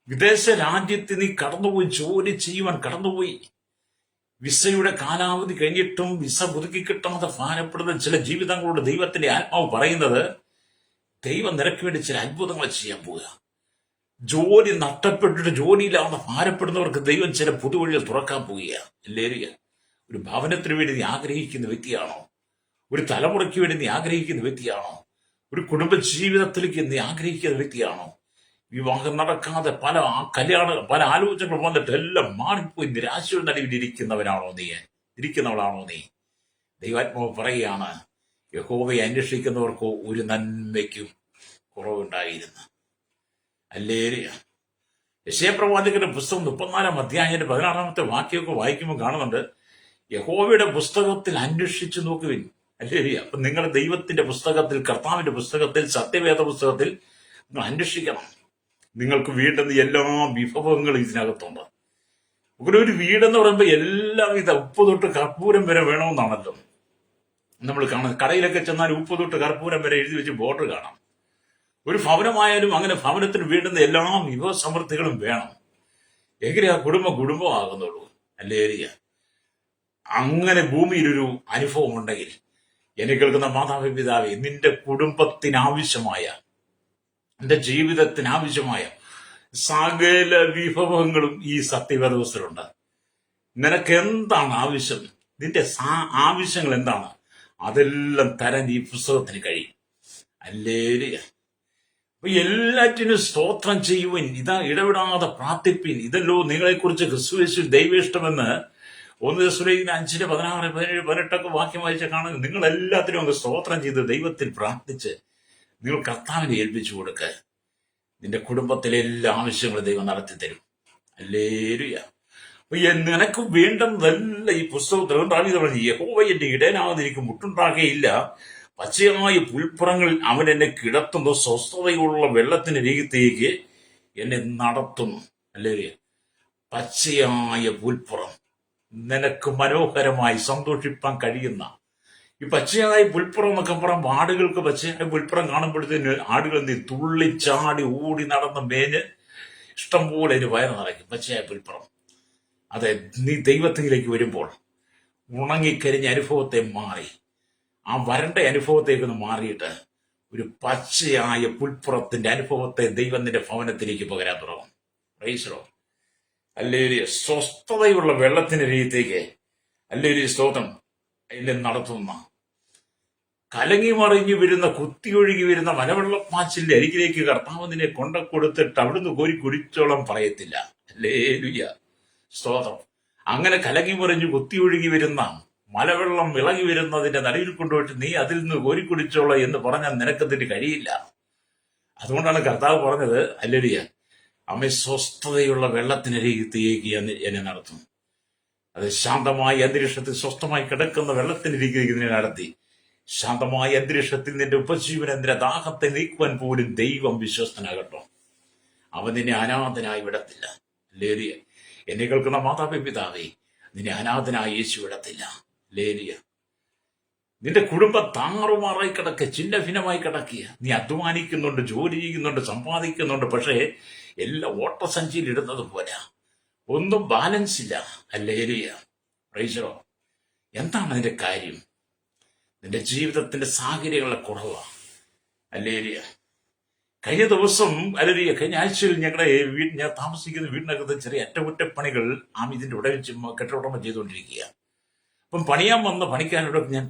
വിദേശ രാജ്യത്ത് നീ കടന്നുപോയി, ജോലി ചെയ്യുവാൻ കടന്നുപോയി, വിസയുടെ കാലാവധി കഴിഞ്ഞിട്ടും വിസ പുതുക്കി കിട്ടാതെ ഭാരപ്പെടുന്ന ചില ജീവിതങ്ങളോട് ദൈവത്തിന്റെ ആത്മാവ് പറയുന്നത്, ദൈവം നിനക്ക് വേണ്ടി ചില അത്ഭുതങ്ങൾ ചെയ്യാൻ പോവുക. ജോലി നഷ്ടപ്പെട്ടിട്ട് ജോലിയില്ലാതെ ഭാരപ്പെടുന്നവർക്ക് ദൈവം ചില പുതുവഴികൾ തുറക്കാൻ പോവുക. അല്ലേരിയ. ഒരു ഭവനത്തിന് വേണ്ടി നീ ആഗ്രഹിക്കുന്ന വ്യക്തിയാണോ? ഒരു തലമുറയ്ക്ക് വേണ്ടി നീ ആഗ്രഹിക്കുന്ന വ്യക്തിയാണോ? ഒരു കുടുംബ ജീവിതത്തിലേക്ക് നീ ആഗ്രഹിക്കുന്ന വ്യക്തിയാണോ? വിവാഹം നടക്കാതെ പല ആലോചനകൾ വന്നിട്ട് എല്ലാം മാറിപ്പോയി നിരാശയുടെ നടുവിൽ ഇരിക്കുന്നവളാണോ നീ? ദൈവാത്മാവ് പറയുകയാണ്, യഹോവയെ അന്വേഷിക്കുന്നവർക്ക് ഒരു നന്മയ്ക്കും കുറവുണ്ടായിരുന്നു. അല്ലേരിയ. യെശയ്യാപ്രവാചകന്റെ പുസ്തകം 34 അധ്യായത്തിന്റെ 16 വാക്യമൊക്കെ വായിക്കുമ്പോൾ കാണുന്നുണ്ട്, യഹോവയുടെ പുസ്തകത്തിൽ അന്വേഷിച്ചു നോക്കുവിൻ. അല്ലേരിയ. അപ്പൊ നിങ്ങൾ ദൈവത്തിന്റെ പുസ്തകത്തിൽ, കർത്താവിന്റെ പുസ്തകത്തിൽ, സത്യവേദ പുസ്തകത്തിൽ നിങ്ങൾ അന്വേഷിക്കണം. നിങ്ങൾക്ക് വീണ്ടെന്ന് എല്ലാ വിഭവങ്ങളും ഇതിനകത്തുണ്ട്. ഒരു വീടെന്ന് പറയുമ്പോൾ എല്ലാവിധ ഉപ്പ് തൊട്ട് കർപ്പൂരം വരെ വേണമെന്നാണല്ലോ നമ്മൾ കാണുന്നത്. കടയിലൊക്കെ ചെന്നാൽ ഉപ്പ് തൊട്ട് കർപ്പൂരം വരെ എഴുതി വെച്ച് ബോർഡർ കാണാം. ഒരു ഭവനമായാലും അങ്ങനെ ഭവനത്തിന് വീണ്ടുന്ന എല്ലാ വിഭവ സമൃദ്ധികളും വേണം. എങ്ങനെ ആ കുടുംബമാകുന്നുള്ളൂ. അല്ലേരിയ. അങ്ങനെ ഭൂമിയിലൊരു അനുഭവം ഉണ്ടെങ്കിൽ, എന്നെ കേൾക്കുന്ന മാതാപിതാവേ, നിന്റെ കുടുംബത്തിനാവശ്യമായ, നിന്റെ ജീവിതത്തിനാവശ്യമായ സകല വിഭവങ്ങളും ഈ സത്യവേദപുസ്തകത്തിലുണ്ട്. നിനക്ക് എന്താണ് ആവശ്യം, നിന്റെ ആവശ്യങ്ങൾ എന്താണ്, അതെല്ലാം തരാൻ ഈ പുസ്തകത്തിന് കഴിയും. അല്ലേരിയ. അപ്പൊ എല്ലാറ്റിനും സ്തോത്രം ചെയ്യുവിൻ, ഇതാ ഇടപെടാതെ പ്രാർത്ഥിപ്പിൻ, ഇതല്ലോ നിങ്ങളെക്കുറിച്ച് ക്രിസ്തുയേശുവിൽ ദൈവേഷ്ടമെന്ന് 1 തെസ്സലോനിക്കർ 5:16, 17, 18 വാക്യം വായിച്ച കാണുക. നിങ്ങൾ എല്ലാത്തിനും അങ്ങ് സ്തോത്രം ചെയ്ത് ദൈവത്തിൽ പ്രാർത്ഥിച്ച് നിങ്ങൾ കർത്താവിനെ ഏൽപ്പിച്ചു കൊടുക്കുക. നിന്റെ കുടുംബത്തിലെ എല്ലാ ആവശ്യങ്ങളും ദൈവം നടത്തി തരും. അല്ലേലൂയ. അപ്പൊ നിനക്ക് വേണ്ടുന്നതല്ല ഈ പുസ്തകത്തിൽ പറഞ്ഞു, യഹോവ എന്റെ ഇടയനാകുന്ന എനിക്ക് മുട്ടുണ്ടാകുകയില്ല, പച്ചയായ പുൽപ്പുറങ്ങളിൽ അവൻ എന്നെ കിടത്തുന്നു, സ്വസ്ഥതയുള്ള വെള്ളത്തിനരികത്തേക്ക് എന്നെ നടത്തുന്നു. അല്ലേലൂയ. പച്ചയായ പുൽപ്പുറം, നിനക്ക് മനോഹരമായി സന്തോഷിപ്പാൻ കഴിയുന്ന ഈ പച്ചയായ പുൽപ്പുറം എന്നൊക്കെ പറയുമ്പോൾ, ആടുകൾക്ക് പച്ചയായ പുൽപ്പുറം കാണുമ്പോഴത്തേന് ആടുകൾ നീ തുള്ളിച്ചാടി ഓടി നടന്ന് മേഞ്ഞ് ഇഷ്ടംപോലെ അതിന് വയറ് നിറയ്ക്കും. പച്ചയായ പുൽപ്പുറം. അതെ, നീ ദൈവത്തിലേക്ക് വരുമ്പോൾ ഉണങ്ങിക്കരിഞ്ഞ അനുഭവത്തെ മാറി, ആ വരണ്ട അനുഭവത്തേക്കൊന്ന് മാറിയിട്ട് ഒരു പച്ചയായ പുൽപ്പുറത്തിന്റെ അനുഭവത്തെ ദൈവം നിന്റെ ഭവനത്തിലേക്ക് പകരാൻ തുടങ്ങും. പ്രൈസ്. അല്ലേലൂയ. സ്വസ്ഥതയുള്ള വെള്ളത്തിനരികത്തേക്ക് അല്ലേലൂയ സ്തോത്രം എന്നെ നടത്തുന്ന, കലങ്ങി മറിഞ്ഞു വരുന്ന, കുത്തിയൊഴുകി വരുന്ന മലവെള്ളപ്പാച്ചിന്റെ അരികിലേക്ക് കർത്താവ് നിന്നെ കൊടുത്തിട്ട് അവിടുന്ന് കോരി കുടിച്ചോളം പറയത്തില്ല. ഹല്ലേലൂയ സ്തോത്രം. അങ്ങനെ കലങ്ങി മറിഞ്ഞു കുത്തിയൊഴുകി വരുന്ന മലവെള്ളം ഇളകി വരുന്നതിന്റെ നടുവിൽ കൊണ്ടുപോയിട്ട് നീ അതിൽ നിന്ന് കോരി കുടിച്ചോളാം എന്ന് പറഞ്ഞാൽ നിനക്കതിന് കഴിയില്ല. അതുകൊണ്ടാണ് കർത്താവ് പറഞ്ഞത്, ഹല്ലേലൂയ, അമ്മ സ്വസ്ഥതയുള്ള വെള്ളത്തിനരികത്തേക്ക് എന്നെ നടത്തും. അത് ശാന്തമായ അന്തരീക്ഷത്തിൽ സ്വസ്ഥമായി കിടക്കുന്ന വെള്ളത്തിനരികത്തേക്ക് നിന്നെ നടത്തി. ശാന്തമായ അന്തരീക്ഷത്തിൽ നിന്റെ ഉപജീവന, നിന്റെ ദാഹത്തെ നീക്കുവാൻ പോലും ദൈവം വിശ്വസ്തനാകട്ടോ. അവൻ നിന്നെ അനാഥനായി വിടത്തില്ല. ലേലിയ. എന്നെ കേൾക്കുന്ന മാതാപിതാവേ, നിന്നെ അനാഥനായി യേശു വിടത്തില്ല. ലേലിയ. നിന്റെ കുടുംബം താറുമാറായി കിടക്കുക, ചിന്ന ഭിന്നമായി കിടക്കുക. നീ അധ്വാനിക്കുന്നുണ്ട്, ജോലി ചെയ്യുന്നുണ്ട്, സമ്പാദിക്കുന്നുണ്ട്, പക്ഷേ എല്ലാം ഓട്ടസഞ്ചിയിൽ ഇടുന്നത് പോലെ ഒന്നും ബാലൻസ് ഇല്ല. അല്ലേലിയ. പ്രൈസോ. എന്താണ് അതിന്റെ കാര്യം? നിന്റെ ജീവിതത്തിന്റെ സാഹചര്യങ്ങളുടെ കുറവാണ്. അല്ലേലിയ. കഴിഞ്ഞ ദിവസം, അല്ലേലിയ, കഴിഞ്ഞ ആഴ്ചയിൽ ഞാൻ താമസിക്കുന്ന വീടിനകത്ത് ചെറിയ അറ്റകുറ്റപ്പണികൾ ഇതിന്റെ കെട്ടിടോടമ ചെയ്തുകൊണ്ടിരിക്കുക. അപ്പം പണിയാൻ വന്ന പണിക്കാരോട് ഞാൻ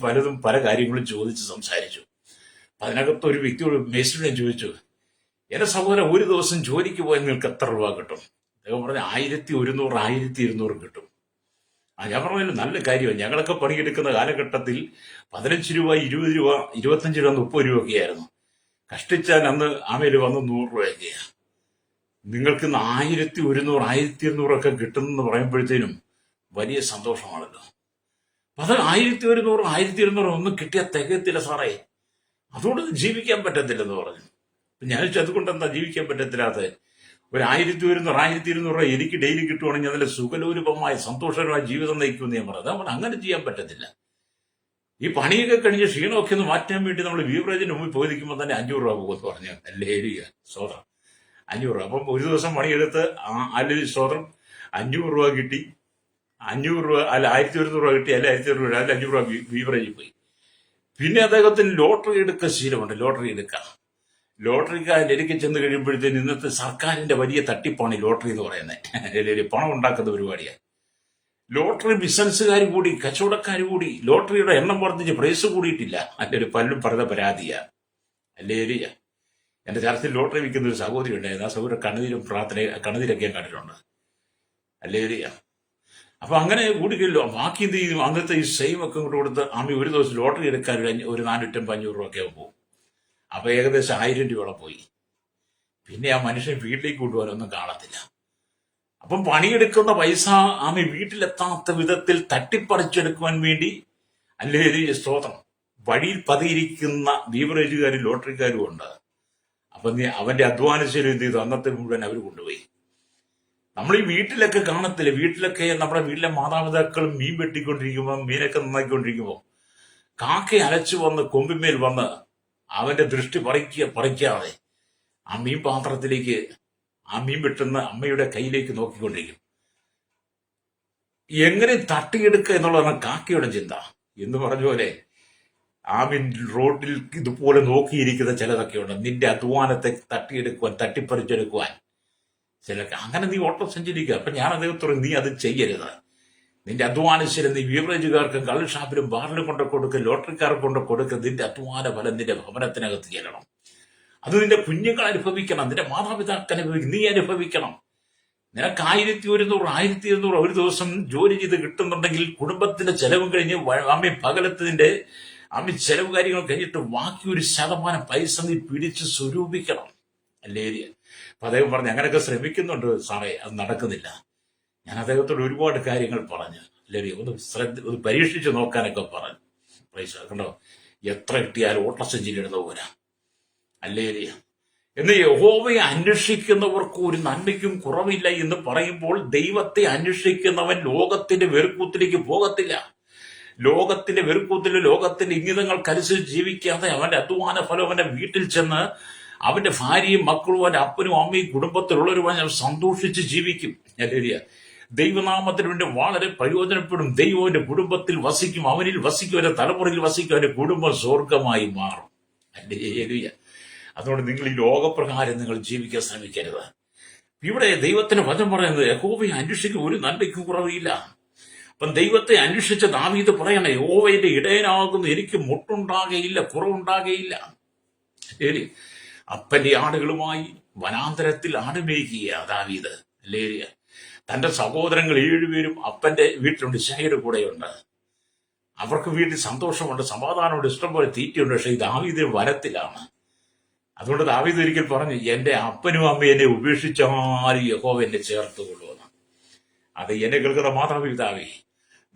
പല കാര്യങ്ങളും ചോദിച്ച് സംസാരിച്ചു. അതിനകത്ത് ഒരു വ്യക്തിയോട്, മേസ്റ്റിനോട് ചോദിച്ചു, എന്റെ സഹോദരൻ, ഒരു ദിവസം ജോലിക്ക് പോയാൽ നിങ്ങൾക്ക് എത്ര രൂപ കിട്ടും? അദ്ദേഹം പറഞ്ഞു 1100, 1200 കിട്ടും. ഞാൻ പറഞ്ഞല്ലോ, നല്ല കാര്യമാണ്. ഞങ്ങളൊക്കെ പണിയെടുക്കുന്ന കാലഘട്ടത്തിൽ 15 രൂപ, 20 രൂപ, 25 രൂപ, 30 രൂപയൊക്കെ ആയിരുന്നു. കഷ്ടിച്ചാൽ അന്ന് ആമേല് വന്ന് 100 രൂപയൊക്കെയാണ്. നിങ്ങൾക്ക് 1100, 1200 ഒക്കെ കിട്ടുന്നെന്ന് പറയുമ്പോഴത്തേനും വലിയ സന്തോഷമാണല്ലോ. അത് 1100, 1200 ഒന്നും കിട്ടിയാൽ തികയത്തില്ല സാറേ, അതുകൊണ്ട് ജീവിക്കാൻ പറ്റത്തില്ലെന്ന് പറഞ്ഞു. ഞാൻ അതുകൊണ്ട് എന്താ ജീവിക്കാൻ പറ്റത്തില്ലാത്ത? ഒരു 1100, 1200 എനിക്ക് ഡെയിലി കിട്ടുവാണെങ്കിൽ അതിൽ സുഖലോലുപമായ സന്തോഷകരമായ ജീവിതം നയിക്കുമെന്ന് ഞാൻ പറഞ്ഞു. അതുകൊണ്ട് അങ്ങനെ ചെയ്യാൻ പറ്റത്തില്ല. ഈ പണിയൊക്കെ കഴിഞ്ഞ് ക്ഷീണമൊക്കെ ഒന്ന് മാറ്റാൻ വേണ്ടി നമ്മൾ ബീവറേജിന് മുമ്പിൽ പോയിരിക്കുമ്പോൾ തന്നെ 500 രൂപ പോകുമെന്ന് പറഞ്ഞു. അല്ലേലൂയ സ്തോത്രം. 500. അപ്പം ഒരു ദിവസം പണിയെടുത്ത് അല്ലെങ്കിൽ സ്വതന്ത്രം 500 രൂപ കിട്ടി. 500 രൂപ അല്ല 1100 രൂപ കിട്ടി, അല്ല 1200 രൂപ, അല്ല 500 രൂപ ബീവറേജിൽ പോയി. പിന്നെ അദ്ദേഹത്തിന് ലോട്ടറി എടുക്കുക ശീലമുണ്ട്. ലോട്ടറിക്കാരിൽ എനിക്ക് ചെന്ന് കഴിയുമ്പോഴത്തേന് ഇന്നത്തെ സർക്കാരിന്റെ വലിയ തട്ടിപ്പാണ് ഈ ലോട്ടറി എന്ന് പറയുന്നത്. പണം ഉണ്ടാക്കുന്ന പരിപാടിയാണ്. ലോട്ടറി ബിസിനസ്സുകാർ കൂടി, കച്ചവടക്കാർ കൂടി, ലോട്ടറിയുടെ എണ്ണം വർദ്ധിച്ച് പ്രൈസ് കൂടിയിട്ടില്ല. അതിന്റെ ഒരു പലരും പറഞ്ഞ പരാതിയാണ്. അല്ലേ? എന്റെ ചർച്ചയിൽ ലോട്ടറി വിൽക്കുന്ന ഒരു സഹോദരി ഉണ്ടായിരുന്നു. ആ സഹോദരി കണ്ണുനീരൊക്കെ ഞാൻ കണ്ടിട്ടുണ്ട്. അല്ലേ? അപ്പൊ അങ്ങനെ കൂടിക്കല്ലോ. ബാക്കി എന്ത് ചെയ്യും? അന്നത്തെ ഈ സെയിം ഒക്കെ കൊണ്ട് കൊടുത്ത് ആമി ഒരു ദിവസം ലോട്ടറി എടുക്കാൻ ഒരു 450-500 രൂപ ഒക്കെ പോകും. അപ്പൊ ഏകദേശം 1000 രൂപയോളം പോയി. പിന്നെ ആ മനുഷ്യൻ വീട്ടിലേക്ക് കൊണ്ടുപോകാനൊന്നും കാണത്തില്ല. അപ്പം പണിയെടുക്കുന്ന പൈസ ആമി വീട്ടിലെത്താത്ത വിധത്തിൽ തട്ടിപ്പറിച്ചെടുക്കുവാൻ വേണ്ടി, അല്ലേ സ്തോത്രം, വഴിയിൽ പതിയിരിക്കുന്ന ബീവറേജുകാരും ലോട്ടറിക്കാരും ഉണ്ട്. അപ്പൊ അവന്റെ അധ്വാനശീലം എന്ത് ചെയ്തു? അന്നത്തെ മുഴുവൻ അവർ കൊണ്ടുപോയി. നമ്മൾ ഈ വീട്ടിലൊക്കെ കാണത്തില്ല. നമ്മുടെ വീട്ടിലെ മാതാപിതാക്കളും മീൻ വെട്ടിക്കൊണ്ടിരിക്കുമ്പോൾ, മീനൊക്കെ നന്നാക്കിക്കൊണ്ടിരിക്കുമ്പോൾ കാക്ക അലച്ചു വന്ന് കൊമ്പിന്മേൽ വന്ന് അവന്റെ ദൃഷ്ടി പറിക്കാതെ ആ മീൻ പാത്രത്തിലേക്ക്, ആ മീൻ വെട്ടുന്ന അമ്മയുടെ കയ്യിലേക്ക് നോക്കിക്കൊണ്ടിരിക്കും. എങ്ങനെ തട്ടിയെടുക്കുക എന്നുള്ളതാണ് കാക്കയുടെ ചിന്ത. എന്ന് പറഞ്ഞ പോലെ ആമീൻ റോഡിൽ ഇതുപോലെ നോക്കിയിരിക്കുന്ന ചിലതൊക്കെയുണ്ട്. നിന്റെ അധ്വാനത്തെ തട്ടിപ്പറിച്ചെടുക്കുവാൻ ചിലക്ക്. അങ്ങനെ നീ ഓട്ടം സഞ്ചരിക്കുക. അപ്പൊ ഞാൻ അദ്ദേഹത്തോട്, നീ അത് ചെയ്യരുത്. നിന്റെ അധ്വാനശീലം നീ ബീവറേജുകാർക്കും കള്ള് ഷാപ്പിലും ബാറിലും കൊണ്ട് കൊടുക്കുക, ലോട്ടറിക്കാർക്ക് കൊണ്ട് കൊടുക്കുക. നിന്റെ അധ്വാന ഫലം നിന്റെ ഭവനത്തിനകത്ത് ചെല്ലണം. അത് നിന്റെ കുഞ്ഞുങ്ങൾ അനുഭവിക്കണം, നിന്റെ മാതാപിതാക്കൾ അനുഭവിക്കണം, നീ അനുഭവിക്കണം. നിനക്ക് 1100-1200 ഒരു ദിവസം ജോലി ചെയ്ത് കിട്ടുന്നുണ്ടെങ്കിൽ കുടുംബത്തിന്റെ ചെലവും കഴിഞ്ഞ് പകലത്തിന്റെ ചെലവ് കാര്യങ്ങൾ കഴിഞ്ഞിട്ട് ബാക്കി ഒരു ശതമാനം പൈസ നീ പിടിച്ച് സ്വരൂപിക്കണം. അല്ലേ? അപ്പൊ അദ്ദേഹം പറഞ്ഞു, അങ്ങനെയൊക്കെ ശ്രമിക്കുന്നുണ്ട് സാറേ, അത് നടക്കുന്നില്ല. ഞാൻ അദ്ദേഹത്തോട് ഒരുപാട് കാര്യങ്ങൾ പറഞ്ഞു. അല്ലേ? ഒന്ന് പരീക്ഷിച്ച് നോക്കാനൊക്കെ പറഞ്ഞു. പൈസ കണ്ടോ, എത്ര കിട്ടിയാലും ഓട്ടസഞ്ചരി ഇടുന്ന പോരാ. അല്ലേ? എന്ന് യഹോവയെ അന്വേഷിക്കുന്നവർക്ക് ഒരു നന്മയ്ക്കും കുറവില്ല എന്ന് പറയുമ്പോൾ, ദൈവത്തെ അന്വേഷിക്കുന്നവൻ ലോകത്തിന്റെ വെറുക്കൂത്തിലേക്ക് പോകത്തില്ല. ലോകത്തിന്റെ വെറുക്കൂത്തില്, ലോകത്തിന്റെ ഇംഗിതങ്ങൾക്കനുസരിച്ച് ജീവിക്കാതെ അവന്റെ അധ്വാന ഫലം അവന്റെ വീട്ടിൽ ചെന്ന് അവന്റെ ഭാര്യയും മക്കളും അവന്റെ അപ്പനും അമ്മയും കുടുംബത്തിലുള്ളവരുമായി സന്തോഷിച്ച് ജീവിക്കും. അല്ലേ? ദൈവനാമത്തിന് വേണ്ടി വളരെ പ്രയോജനപ്പെടും. ദൈവം അവന്റെ കുടുംബത്തിൽ വസിക്കും, അവനിൽ വസിക്കും, അവന്റെ തലമുറയിൽ വസിക്കും, അവന്റെ കുടുംബം സ്വർഗമായി മാറും. അല്ലേ? അതുകൊണ്ട് നിങ്ങൾ ഈ ലോകപ്രകാരം നിങ്ങൾ ജീവിക്കാൻ ശ്രമിക്കരുത്. ഇവിടെ ദൈവത്തിന് വചനം പറയുന്നത്, യഹോവയെ അന്വേഷിക്കും ഒരു നന്മയ്ക്കും കുറവില്ല. അപ്പം ദൈവത്തെ അന്വേഷിച്ച ദാവീദ് പറയണേ, യഹോവയുടെ ഇടയനാകുന്നു, എനിക്ക് മുട്ടുണ്ടാകയില്ല, കുറവുണ്ടാകയില്ല. ശരി, അപ്പന്റെ ആടുകളുമായി വനാന്തരത്തിൽ ആടുമേയ്ക്കുക ദാവീദ്. അല്ലേ? തന്റെ സഹോദരങ്ങൾ 7 പേരും അപ്പന്റെ വീട്ടിലുണ്ട്, ശേഖയുടെ കൂടെയുണ്ട്. അവർക്ക് വീട്ടിൽ സന്തോഷമുണ്ട്, സമാധാനമുണ്ട്, ഇഷ്ടംപോലെ തീറ്റയുണ്ട്. പക്ഷെ ഈ ദാവീദ് വനത്തിലാണ്. അതുകൊണ്ട് ദാവീദ് ഒരിക്കൽ പറഞ്ഞു, എന്റെ അപ്പനും അമ്മയും എന്നെ ഉപേക്ഷിച്ചാലും യഹോവ എന്നെ ചേർത്തുകൊള്ളുമെന്ന്. അത് എന്നെ കേൾക്കുന്ന മാതാപിതാവേ,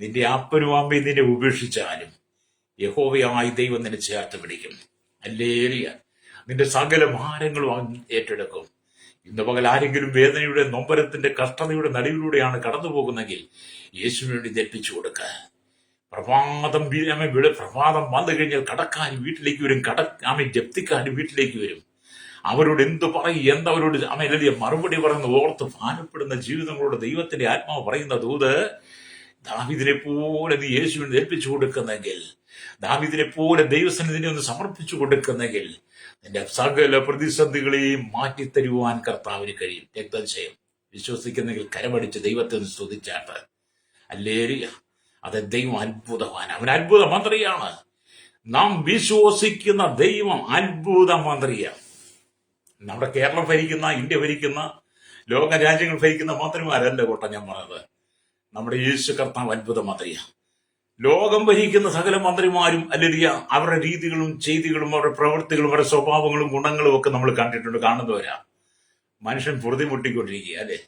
നിന്റെ അപ്പനും അമ്മയും നിന്നെ ഉപേക്ഷിച്ചാലും യഹോവയായി ദൈവം നിന്നെ ചേർത്ത് പിടിക്കും. അല്ലേലിയ. നിന്റെ സകല ഭാരങ്ങളും ഏറ്റെടുക്കും. ഇന്ന് പകൽ ആരെങ്കിലും വേദനയുടെ, നൊമ്പരത്തിന്റെ, കഷ്ടതയുടെ നടുവിലൂടെയാണ് കടന്നു പോകുന്നെങ്കിൽ യേശുവിന് വേണ്ടി ധരിപ്പിച്ചു കൊടുക്കുക. പ്രഭാതം വന്നു കഴിഞ്ഞാൽ കടക്കാർ വീട്ടിലേക്ക് വരും, ജപ്തിക്കാർ വീട്ടിലേക്ക് വരും. അവരോട് എന്ത് പറയും, എന്തവരോട് മറുപടി പറയുന്ന ഓർത്ത് ഭാരപ്പെടുന്ന ജീവിതങ്ങളോട് ദൈവത്തിന്റെ ആത്മാവ് പറയുന്ന ദൂത്, ദാവീദിനെ പോലെ നീ യേശുവിനെ ഏൽപ്പിച്ചു കൊടുക്കുന്നെങ്കിൽ, ദാവീദിനെ പോലെ ദൈവസന്നിധിനെ ഒന്ന് സമർപ്പിച്ചു കൊടുക്കുന്നെങ്കിൽ, നിന്റെ സകല പ്രതിസന്ധികളെയും മാറ്റിത്തരുവാൻ കർത്താവിന് കഴിയും. രക്തജയം വിശ്വസിക്കുന്നെങ്കിൽ കരമടിച്ച് ദൈവത്തെ ഒന്ന് സ്തുതിച്ചാട്ട്. അല്ലേരിയ. അത് ദൈവം അത്ഭുതവാൻ, അവൻ അത്ഭുത മന്ത്രിയാണ്. നാം വിശ്വസിക്കുന്ന ദൈവം അത്ഭുത മന്ത്രിയാണ്. നമ്മുടെ കേരളം ഭരിക്കുന്ന, ഇന്ത്യ ഭരിക്കുന്ന, ലോക രാജ്യങ്ങൾ ഭരിക്കുന്ന മന്ത്രിമാരല്ല കോട്ട ഞാൻ പറഞ്ഞത്. നമ്മുടെ യേശു കർത്താവ് അത്ഭുത മന്ത്രിയാണ്. ലോകം ഭരിക്കുന്ന സകല മന്ത്രിമാരും അല്ലെങ്കിൽ അവരുടെ രീതികളും ചെയ്തികളും അവരുടെ പ്രവൃത്തികളും അവരുടെ സ്വഭാവങ്ങളും ഗുണങ്ങളും ഒക്കെ നമ്മൾ കണ്ടിട്ടുണ്ട്, കാണുന്നവരാ. മനുഷ്യൻ പൊറുതിമുട്ടിക്കൊണ്ടിരിക്കുക. അല്ലേ?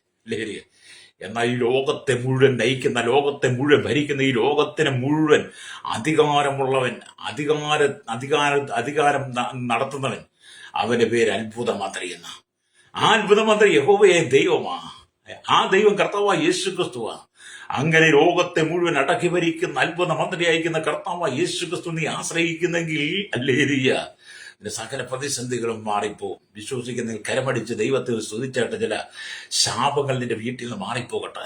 എന്നാൽ ഈ ലോകത്തെ മുഴുവൻ നയിക്കുന്ന, ലോകത്തെ മുഴുവൻ ഭരിക്കുന്ന, ഈ ലോകത്തിന് മുഴുവൻ അധികാരമുള്ളവൻ, അധികാരം നടത്തുന്നവൻ, അവന്റെ പേര് അത്ഭുത മന്ത്രി എന്ന. ആ അത്ഭുത മന്ത്രി യഹോവയെ ദൈവമാ. ആ ദൈവം കർത്താവായ യേശു ക്രിസ്തുവാ. അങ്ങനെ ലോകത്തെ മുഴുവൻ അടക്കി ഭരിക്കുന്ന അത്ഭുത മന്ത്രി അയക്കുന്ന കർത്താവായ യേശു ക്രിസ്തു നീ ആശ്രയിക്കുന്നെങ്കിൽ, അല്ലേലിയ, നിന്റെ സകല പ്രതിസന്ധികളും മാറിപ്പോകും. വിശ്വസിക്കുന്ന കരമടിച്ച് ദൈവത്തെ സ്തുതിച്ചായിട്ട് ചില ശാപങ്ങൾ നിന്റെ വീട്ടിൽ നിന്ന് മാറിപ്പോകട്ടെ.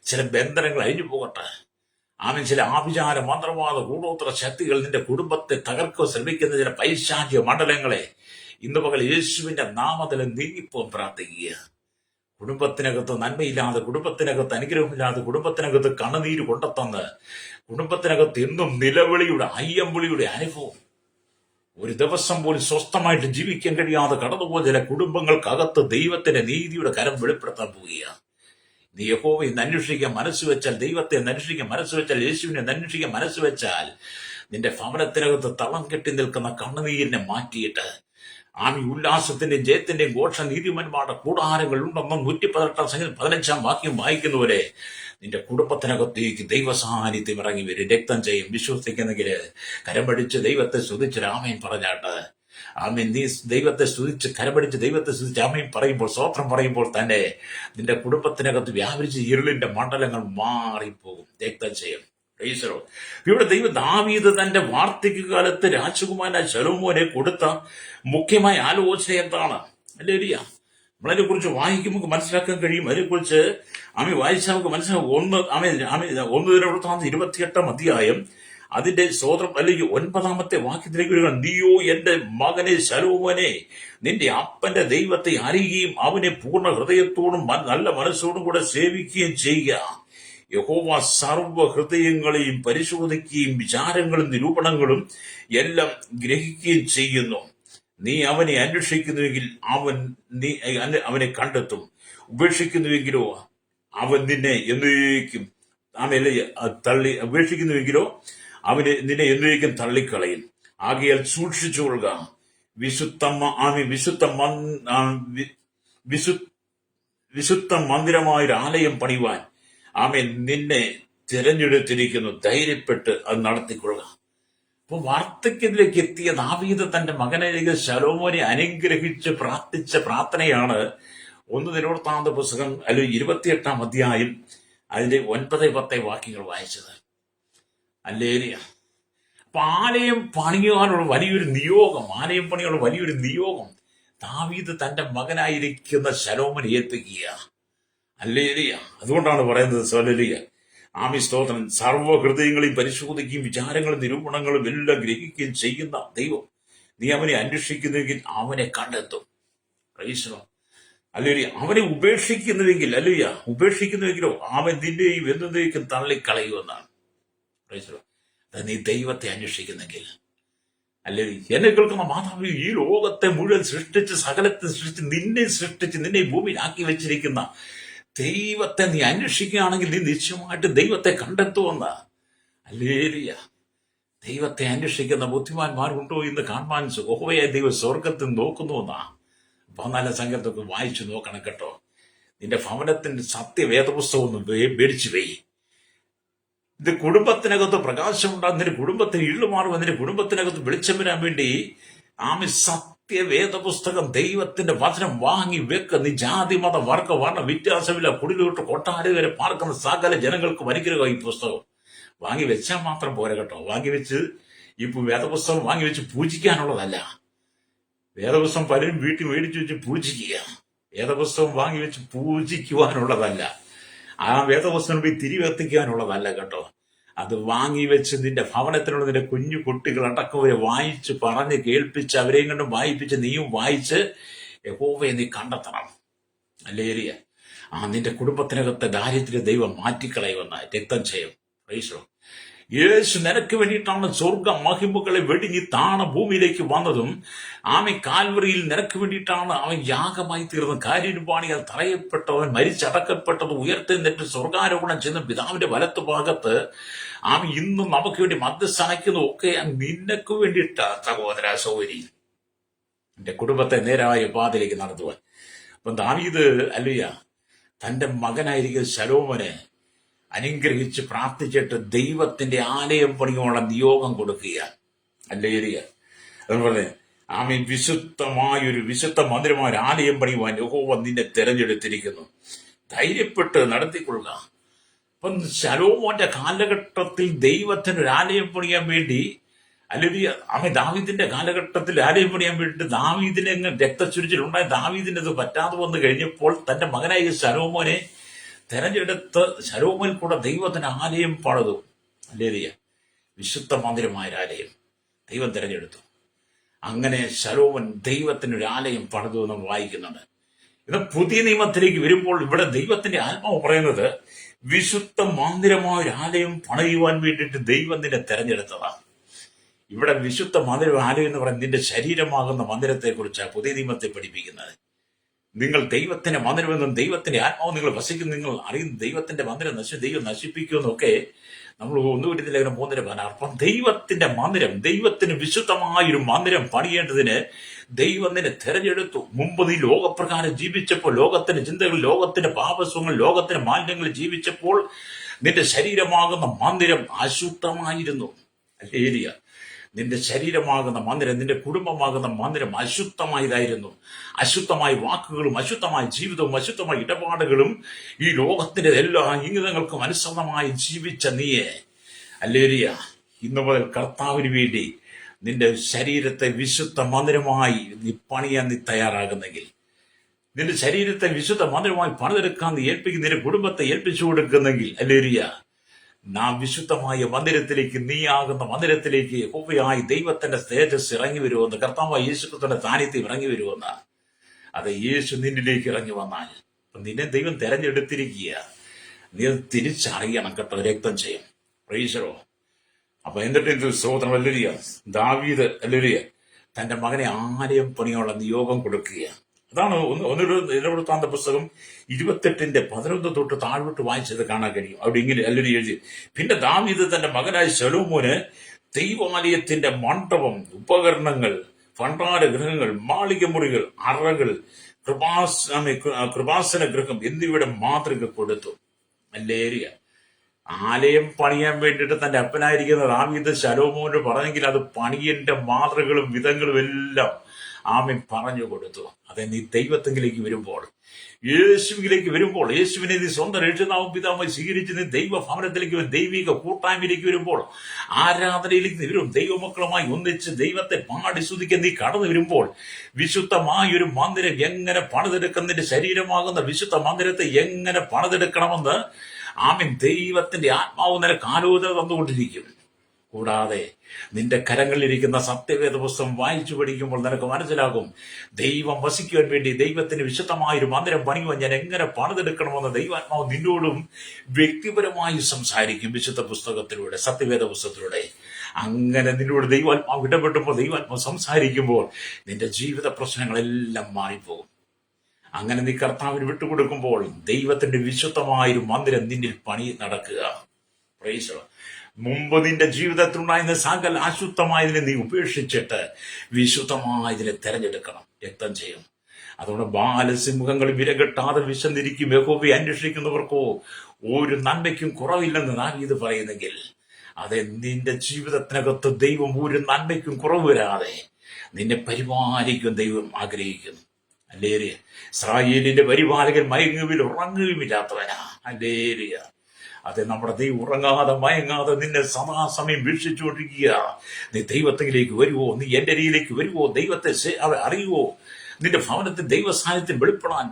ചില ബന്ധനങ്ങൾ അഴിഞ്ഞു പോകട്ടെ. ആമേൻ. ചില ആഭിചാര മന്ത്രവാദ കൂടോത്ര ശക്തികൾ നിന്റെ കുടുംബത്തെ തകർക്കുക ശ്രമിക്കുന്ന ചില പൈശാചിക മണ്ഡലങ്ങളെ ഇന്ന് പകൽ യേശുവിന്റെ നാമത്തിൽ നീങ്ങിപ്പോൻ പ്രാർത്ഥിക്കുക. കുടുംബത്തിനകത്ത് നന്മയില്ലാതെ, കുടുംബത്തിനകത്ത് അനുഗ്രഹമില്ലാതെ, കുടുംബത്തിനകത്ത് കണ്ണുനീര് കൊണ്ടെത്തന്ന്, കുടുംബത്തിനകത്ത് എന്നും നിലവിളിയുടെ അയ്യമ്പിളിയുടെ അനുഭവം, ഒരു ദിവസം പോലും സ്വസ്ഥമായിട്ട് ജീവിക്കാൻ കഴിയാതെ കടന്നുപോയ ചില കുടുംബങ്ങൾക്കകത്ത് ദൈവത്തിന്റെ നീതിയുടെ കരം വെളിപ്പെടുത്താൻ പോവുകയാണ്. നീ യഹോവയെ അന്വേഷിക്കാൻ മനസ്സ് വെച്ചാൽ, ദൈവത്തെ അന്വേഷിക്കാൻ മനസ്സ് വെച്ചാൽ, യേശുവിനെ അന്വേഷിക്കാൻ മനസ്സ് വെച്ചാൽ, നിന്റെ ഭവനത്തിനകത്ത് തളം കെട്ടി നിൽക്കുന്ന കണ്ണുനീരിനെ മാറ്റിയിട്ട് ഉല്ലാസത്തിന്റെയും ജയത്തിന്റെയും ഘോഷ നീതിമാന്മാരുടെ കൂടാരങ്ങൾ ഉണ്ടെന്നും 118 വാക്യം വായിക്കുന്നവരെ നിന്റെ കുടുംബത്തിനകത്തേക്ക് ദൈവസാന്നിധ്യം ഇറങ്ങി വരും. രക്തം ചെയ്യും. വിശ്വസിക്കുന്നെങ്കിൽ കരമടിച്ച് ദൈവത്തെ സ്തുതിച്ച് ആമേൻ പറഞ്ഞാട്ട്. ആമേൻ. നീ ദൈവത്തെ സ്തുതിച്ച് കരമടിച്ച് ദൈവത്തെ സ്തുതിച്ച് ആമേൻ പറയുമ്പോൾ, സ്തോത്രം പറയുമ്പോൾ തന്നെ നിന്റെ കുടുംബത്തിനകത്ത് വ്യാപരിച്ച് ഇരുളിന്റെ മണ്ഡലങ്ങൾ മാറിപ്പോകും. രക്തം ചെയ്യും. ഇവിടെ ദാവീദ് തന്റെ വാർദ്ധക്യകാലത്ത് രാജകുമാരനായ ശലോമോനെ കൊടുത്ത മുഖ്യമായ ആലോചന എന്താണ്? ഹല്ലേലൂയ. നമ്മളതിനെ കുറിച്ച് വായിക്കുമ്പോൾ മനസ്സിലാക്കാൻ കഴിയും. അതിനെക്കുറിച്ച് വായിച്ചാൽ നമുക്ക് മനസ്സിലാക്കും. 1 ദിനവൃത്താന്തം 28 അധ്യായം അതിന്റെ സ്തോത്രം അല്ലെങ്കിൽ 9 വാക്യത്തിലേക്ക് വരിക. നീയോ എന്റെ മകനെ ശലോമോനെ, നിന്റെ അപ്പന്റെ ദൈവത്തെ അറിയുകയും അവനെ പൂർണ്ണ ഹൃദയത്തോടും നല്ല മനസ്സോടും കൂടെ സേവിക്കുകയും ചെയ്യുക. യഹോവ സർവ്വ ഹൃദയങ്ങളെയും പരിശോധിക്കുകയും വിചാരങ്ങളും നിരൂപണങ്ങളും എല്ലാം ഗ്രഹിക്കുകയും ചെയ്യുന്നു. നീ അവനെ അന്വേഷിക്കുന്നുവെങ്കിൽ അവനെ കണ്ടെത്തും. ഉപേക്ഷിക്കുന്നുവെങ്കിലോ അവൻ നിന്നെ എന്നേക്കും ഉപേക്ഷിക്കുന്നുവെങ്കിലോ നിന്നെ എന്നേക്കും തള്ളിക്കളയും. ആകയാൽ സൂക്ഷിച്ചുകൊള്ളുക. വിശുദ്ധ മന്ദിരമായൊരു ആലയം പണിവാൻ നിന്നെ തിരഞ്ഞെടുത്തിരിക്കുന്നു. ധൈര്യപ്പെട്ട് അത് നടത്തിക്കൊള്ളുക. അപ്പൊ വാർദ്ധക്യത്തിലേക്ക് എത്തിയ ദാവീദ് തന്റെ മകനെ ശലോമോനെ അനുഗ്രഹിച്ച് പ്രാർത്ഥിച്ച പ്രാർത്ഥനയാണ് 1 ദിനവൃത്താന്ത പുസ്തകം അല്ലെങ്കിൽ 28 അധ്യായം അതിന്റെ 9-10 വാക്യങ്ങൾ വായിച്ചത്. ഹല്ലേലൂയ. അപ്പൊ ആലയം പണിയാനുള്ള വലിയൊരു നിയോഗം ദാവീദ് തന്റെ മകനായിരിക്കുന്ന ശലോമോനെ ഏൽപ്പിക്കുക. ഹല്ലേലൂയ. അതുകൊണ്ടാണ് പറയുന്നത് ഹല്ലേലൂയ. സ്തോത്രം. സർവ്വഹൃദയങ്ങളെയും പരിശോധിക്കുകയും വിചാരങ്ങളും നിരൂപണങ്ങളും എല്ലാം ഗ്രഹിക്കുകയും ചെയ്യുന്ന ദൈവം, നീ അവനെ അന്വേഷിക്കുന്നുവെങ്കിൽ അവനെ കണ്ടെത്തും. ഹല്ലേലൂയ. അവനെ ഉപേക്ഷിക്കുന്നുവെങ്കിലോ അവൻ നിന്നെയും എന്നേക്കും തള്ളിക്കളയുമെന്നാണ്. നീ ദൈവത്തെ അന്വേഷിക്കുന്നെങ്കിൽ, അല്ലെങ്കിൽ എന്നെ കേൾക്കുന്ന മാതാവ്, ഈ ലോകത്തെ മുഴുവൻ സൃഷ്ടിച്ച് സകലത്തെ സൃഷ്ടിച്ച് നിന്നെ ഭൂമിയിലാക്കി വെച്ചിരിക്കുന്ന ദൈവത്തെ നീ അന്വേഷിക്കുകയാണെങ്കിൽ നീ നിശ്ചയമായിട്ട് ദൈവത്തെ കണ്ടെത്തുമെന്ന. ഹല്ലേലൂയ. ദൈവത്തെ അന്വേഷിക്കുന്ന ബുദ്ധിമാന്മാരുണ്ടോ എന്ന് കാണുവാൻ യഹോവയായ ദൈവം സ്വർഗത്തിൽ നോക്കുന്നുവെന്നാ. 14 സംഘത്തൊക്കെ വായിച്ചു നോക്കണം കേട്ടോ. നിന്റെ ഭവനത്തിന്റെ സത്യവേദപുസ്തകം ഒന്ന് മേടിച്ചു പോയി. ഇത് കുടുംബത്തിനകത്ത് പ്രകാശമുണ്ടാകും, നിന്റെ കുടുംബത്തിന് ഇരുള് മാറും, നിന്റെ കുടുംബത്തിനകത്ത് വെളിച്ചം വരാൻ വേണ്ടി സത്യവേദപുസ്തകം ദൈവത്തിന്റെ വചനം വാങ്ങി വെക്ക. നീ ജാതി മത വർഗ വർണ്ണ വ്യത്യാസമില്ല, കുടിലോട്ട് കൊട്ടാര വരെ പാർക്കുന്ന സകല ജനങ്ങൾക്ക് അനുഗ്രഹം. ഈ പുസ്തകം വാങ്ങി വെച്ചാൽ മാത്രം പോരെ കേട്ടോ. വാങ്ങിവെച്ച് വേദപുസ്തകം വാങ്ങി വെച്ച് പൂജിക്കാനുള്ളതല്ല. വേദപുസ്തകം പലരും വീട്ടിൽ മേടിച്ചു വെച്ച് പൂജിക്കുക. വേദപുസ്തകം വാങ്ങി വെച്ച് പൂജിക്കുവാനുള്ളതല്ല. വേദപുസ്തകം പോയി തിരിവെത്തിക്കാനുള്ളതല്ല കേട്ടോ. അത് വാങ്ങി വെച്ച് നിന്റെ ഭവനത്തിലുള്ള നിന്റെ കുഞ്ഞു കുട്ടികൾ അടക്കം അവരെ വായിച്ച് പറഞ്ഞ് കേൾപ്പിച്ച് അവരെയും കൊണ്ടും വായിപ്പിച്ച് നീയും വായിച്ച് യഹോവയെ നീ കണ്ടെത്തണം. ഹല്ലേലൂയ. നിന്റെ കുടുംബത്തിനകത്തെ ദാരിദ്ര്യ ദൈവം മാറ്റിക്കളയുമെന്ന. രക്തം ചെയ്യും. യേശു നിനക്ക് വേണ്ടിയിട്ടാണ് സ്വർഗ മഹിമകളെ വെടിഞ്ഞ് താണ ഭൂമിയിലേക്ക് വന്നതും കാൽവറിയിൽ നിനക്ക് വേണ്ടിയിട്ടാണ് അവൻ യാഗമായി തീർന്നത്. കാരുണ്യപാണിയാൽ തറയപ്പെട്ടവൻ മരിച്ചടക്കപ്പെട്ടത് ഉയർത്തെന്നിട്ട് സ്വർഗാരോഹണം ചെയ്യുന്ന പിതാവിന്റെ വലത്തു ഭാഗത്ത് ഇന്നും നമുക്ക് വേണ്ടി മധ്യസ്ഥാനിക്കുന്നതും ഒക്കെ നിനക്ക് വേണ്ടിയിട്ടാ സഹോദര സൗകരി, എന്റെ കുടുംബത്തെ നേരായ പാതയിലേക്ക് നടത്തുവാൻ. അപ്പം ദാവീദ് ഹല്ലേലൂയ തന്റെ മകനായിരിക്കുന്ന ശലോമോനെ അനുഗ്രഹിച്ച് പ്രാർത്ഥിച്ചിട്ട് ദൈവത്തിന്റെ ആലയം പണിയുള്ള നിയോഗം കൊടുക്കുക. ഹല്ലേലൂയ. അതുപോലെ വിശുദ്ധ മന്ദിരമായ ഒരു ആലയം പണിയുവാൻ യഹോവ നിന്നെ തെരഞ്ഞെടുത്തിരിക്കുന്നു. ധൈര്യപ്പെട്ട് നടത്തിക്കൊള്ളുക. അപ്പം ശലോമോന്റെ കാലഘട്ടത്തിൽ ദൈവത്തിന് ഒരു ആലയം പണിയാൻ വേണ്ടി അല്ലെങ്കിൽ അവൻ ദാവീദിന്റെ കാലഘട്ടത്തിൽ ആലയം പണിയാൻ വേണ്ടിയിട്ട് ദാവീദിനെ രക്തച്ചുരിച്ചിലുണ്ടായ ദാവീദിന് ഇത് പറ്റാതെ വന്നു കഴിഞ്ഞപ്പോൾ തന്റെ മകനായ ശലോമോനെ തെരഞ്ഞെടുത്ത് ശലോമോൻ കൂടെ ദൈവത്തിന് ആലയം പണിതു. അല്ലേലിയ, വിശുദ്ധ മന്ദിരമായ ആലയം ദൈവം തിരഞ്ഞെടുത്തു. അങ്ങനെ ശലോമോൻ ദൈവത്തിനൊരു ആലയം പണിതു എന്ന് നമ്മൾ വായിക്കുന്നുണ്ട്. ഇത് പുതിയ നിയമത്തിലേക്ക് വരുമ്പോൾ ഇവിടെ ദൈവത്തിന്റെ ആത്മാവ് പറയുന്നത് വിശുദ്ധ മന്ദിരമായ ഒരു ആലയം പണിയുവാൻ വേണ്ടിയിട്ട് ദൈവം നിന്നെ തെരഞ്ഞെടുത്തതാണ്. ഇവിടെ വിശുദ്ധ മന്ദിരം ആലയം എന്ന് പറയുന്നത് നിന്റെ ശരീരമാകുന്ന മന്ദിരത്തെ കുറിച്ചാണ് പുതിയ നിയമത്തെ പഠിപ്പിക്കുന്നത്. നിങ്ങൾ ദൈവത്തിന്റെ മന്ദിരമെന്നും ദൈവത്തിന്റെ ആത്മാവ് നിങ്ങൾ വസിക്കുന്ന നിങ്ങൾ അറിയുന്ന ദൈവത്തിന്റെ മന്ദിരം ദൈവം നശിപ്പിക്കുമെന്നൊക്കെ നമ്മൾ ഒന്നുകൂടി ലേഖനം 3 പറഞ്ഞ അപ്പം ദൈവത്തിന്റെ മന്ദിരം, ദൈവത്തിന് വിശുദ്ധമായൊരു മന്ദിരം പണിയേണ്ടതിന് ദൈവം നിന്നെ തെരഞ്ഞെടുത്തു. മുമ്പ് നീ ലോകപ്രകാരം ജീവിച്ചപ്പോൾ, ലോകത്തിന്റെ ചിന്തകൾ, ലോകത്തിന്റെ പാപസ്വങ്ങൾ, ലോകത്തിന്റെ മാലിന്യങ്ങൾ ജീവിച്ചപ്പോൾ നിന്റെ ശരീരമാകുന്ന മന്ദിരം അശുദ്ധമായിരുന്നു. അല്ലേലിയ, നിന്റെ ശരീരമാകുന്ന മന്ദിരം, നിന്റെ കുടുംബമാകുന്ന മന്ദിരം അശുദ്ധമായതായിരുന്നു. അശുദ്ധമായ വാക്കുകളും അശുദ്ധമായ ജീവിതവും അശുദ്ധമായ ഇടപാടുകളും ഈ ലോകത്തിന്റെ എല്ലാ ഇംഗിതങ്ങൾക്കും അനുസൃതമായി ജീവിച്ച നീയെ, അല്ലേലിയ, ഇന്നു മുതൽ കർത്താവിന് വേണ്ടി നിന്റെ ശരീരത്തെ വിശുദ്ധ മന്ദിരമായി നീ പണിയാൻ നീ തയ്യാറാകുന്നെങ്കിൽ, നിന്റെ ശരീരത്തെ വിശുദ്ധ മന്ദിരമായി പണിതെടുക്കാൻ നീ നിന്റെ കുടുംബത്തെ ഏൽപ്പിച്ചു കൊടുക്കുന്നെങ്കിൽ, അല്ലേലിയ, നാം വിശുദ്ധമായ മന്ദിരത്തിലേക്ക്, നീയാകുന്ന മന്ദിരത്തിലേക്ക് യഹോവയായ ദൈവത്തിന്റെ തേജസ് ഇറങ്ങി വരുമെന്ന്, കർത്താവായ യേശുക്രിസ്തുവിന്റെ സാന്നിധ്യം ഇറങ്ങി വരുമെന്ന്. അത് യേശു നിന്നിലേക്ക് ഇറങ്ങി വന്നാൽ നിന്നെ ദൈവം തെരഞ്ഞെടുത്തിരിക്കുക. നീ അത് തിരിച്ചറിയണം കേട്ടോ. രക്തം ചെയ്യും. പ്രൈസറോ. അപ്പൊ എന്നിട്ട് ഇത് സ്തോത്രം. അല്ലേലൂയ. ദാവീദ് അല്ലേലൂയ തന്റെ മകനെ ആലയം പണിയുള്ള നിയോഗം കൊടുക്കുക. അതാണ് ഒന്നൊരു നിലവൃത്താന്ത പുസ്തകം 28:11 തൊട്ട് താഴോട്ട് വായിച്ചത് കാണാൻ കഴിയും. അവിടെ ഇങ്ങനെ അല്ലേലൂയ എഴുതി, പിന്നെ ദാവീദ് തന്റെ മകനായ ശലോമോന് ദൈവാലയത്തിന്റെ മണ്ഡപം, ഉപകരണങ്ങൾ, ഭണ്ഡാരഗൃഹങ്ങൾ, മാളികമുറികൾ, അറകൾ, കൃപാസന ഗൃഹം എന്നിവയുടെ മാതൃക കൊടുത്തു. അല്ലേലൂയ. ആലയം പണിയാൻ വേണ്ടിയിട്ട് തന്റെ അപ്പനായിരിക്കുന്ന ദാവീദ് ശലോമോന് പറഞ്ഞെങ്കിൽ അത് പണിയന്റെ മാതൃകളും വിധങ്ങളും എല്ലാം ആമൻ പറഞ്ഞു കൊടുത്തു. അതെ, നീ ദൈവത്തെങ്കിലേക്ക് വരുമ്പോൾ, യേശുവിലേക്ക് വരുമ്പോൾ, യേശുവിനെ നീ സ്വന്തം രക്ഷിതാവും പിതാവുമായി സ്വീകരിച്ച് നീ ദൈവഭവനത്തിലേക്ക്, ദൈവിക കൂട്ടായ്മയിലേക്ക് വരുമ്പോൾ, ആരാധനയിലേക്ക് നീ വരും, ദൈവമക്കളുമായി ഒന്നിച്ച് ദൈവത്തെ പാടി സ്തുതിക്കാൻ നീ കടന്നു വരുമ്പോൾ, വിശുദ്ധമായൊരു മന്ദിരം എങ്ങനെ പണിതെടുക്കുന്നതിന്റെ ശരീരമാകുന്ന വിശുദ്ധ മന്ദിരത്തെ എങ്ങനെ പണിതെടുക്കണമെന്ന് ആമൻ ദൈവത്തിന്റെ ആത്മാവ് നിനക്ക് ആലോചന തന്നുകൊണ്ടിരിക്കും. കൂടാതെ നിന്റെ കരങ്ങളിലിരിക്കുന്ന സത്യവേദ പുസ്തകം വായിച്ചു പഠിക്കുമ്പോൾ നിനക്ക് മനസ്സിലാകും, ദൈവം വസിക്കുവാൻ വേണ്ടി ദൈവത്തിന് വിശുദ്ധമായൊരു മന്ദിരം പണിയുവാൻ ഞാൻ എങ്ങനെ പണിതെടുക്കണമെന്ന് ദൈവാത്മാവ് നിന്നോടും വ്യക്തിപരമായി സംസാരിക്കും. വിശുദ്ധ പുസ്തകത്തിലൂടെ, സത്യവേദ പുസ്തകത്തിലൂടെ അങ്ങനെ നിന്നോട് ദൈവാത്മാവ് ഇടപെടുമ്പോൾ, ദൈവാത്മാവ് സംസാരിക്കുമ്പോൾ നിന്റെ ജീവിത പ്രശ്നങ്ങളെല്ലാം മാറിപ്പോകും. അങ്ങനെ നീ കർത്താവിന് വിട്ടുകൊടുക്കുമ്പോൾ ദൈവത്തിന്റെ വിശുദ്ധമായൊരു മന്ദിരം നിന്നിൽ പണി നടക്കുക. Price the Lord. മുമ്പ് നിന്റെ ജീവിതത്തിലുണ്ടായിരുന്ന സകല അശുദ്ധമായതിനെ നീ ഉപേക്ഷിച്ചിട്ട് വിശുദ്ധമായതിനെ തെരഞ്ഞെടുക്കണം. രക്തം ചെയ്യും. അതുകൊണ്ട് ബാലസിംഹങ്ങൾ വിരകെട്ടാതെ വിശന്നിരിക്കും യഹോവയെ അന്വേഷിക്കുന്നവർക്കോ ഒരു നന്മയ്ക്കും കുറവില്ലെന്ന് ദാവീദ് പറയുന്നെങ്കിൽ, അതെ, നിന്റെ ജീവിതത്തിനകത്ത് ദൈവം ഒരു നന്മയ്ക്കും കുറവ് വരാതെ നിന്നെ പരിപാലിക്കും ദൈവം ആഗ്രഹിക്കുന്നു. അല്ലേലിയ. ഇസ്രായേലിന്റെ പരിപാലകൻ മയങ്ങുവിൽ ഉറങ്ങുകയുമില്ലാത്തവനാ. അല്ലേലിയ. അത് നമ്മുടെ ദൈവം ഉറങ്ങാതെ മയങ്ങാതെ നിന്നെ സദാസമയം വീക്ഷിച്ചുകൊണ്ടിരിക്കുക. നീ ദൈവത്തിലേക്ക് വരുവോ? നീ എന്റെ അരിയിലേക്ക് വരുവോ? ദൈവത്തെ അറിയുവോ? നിന്റെ ഭവനത്തിൽ ദൈവസാന്നിധ്യം വെളിപ്പെടാൻ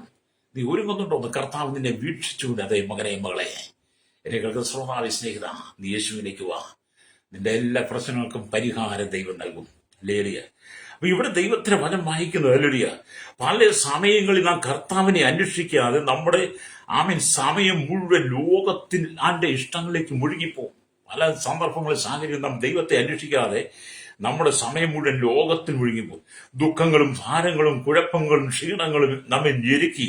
നീ ഒരുങ്ങുന്നുണ്ടോ? കർത്താവ് നിന്നെ വീക്ഷിച്ചുകൊണ്ട്, അതേ മകനെ, മകളെ, എന്നെ ശ്രോതാവി സ്നേഹിത, നീ യേശുവിലേക്ക് വാ. നിന്റെ എല്ലാ പ്രശ്നങ്ങൾക്കും പരിഹാരം ദൈവം നൽകും. ഹല്ലേലൂയ. അപ്പൊ ഇവിടെ ദൈവത്തിന്റെ വചനം വായിക്കുന്നത്, ഹല്ലേലൂയ, പല സമയങ്ങളിൽ നാം കർത്താവിനെ അന്വേഷിക്കാതെ നമ്മുടെ സമയം മുഴുവൻ ലോകത്തിൽ ആന്റെ ഇഷ്ടങ്ങളിലേക്ക് മുഴുകിപ്പോകും. പല സന്ദർഭങ്ങളിൽ സാഹചര്യം നാം ദൈവത്തെ അന്വേഷിക്കാതെ നമ്മുടെ സമയം മുഴുവൻ ലോകത്തിൽ മുഴുകിപ്പോകും. ദുഃഖങ്ങളും ഭാരങ്ങളും കുഴപ്പങ്ങളും ക്ഷീണങ്ങളും നമ്മെ ഞെരുക്കി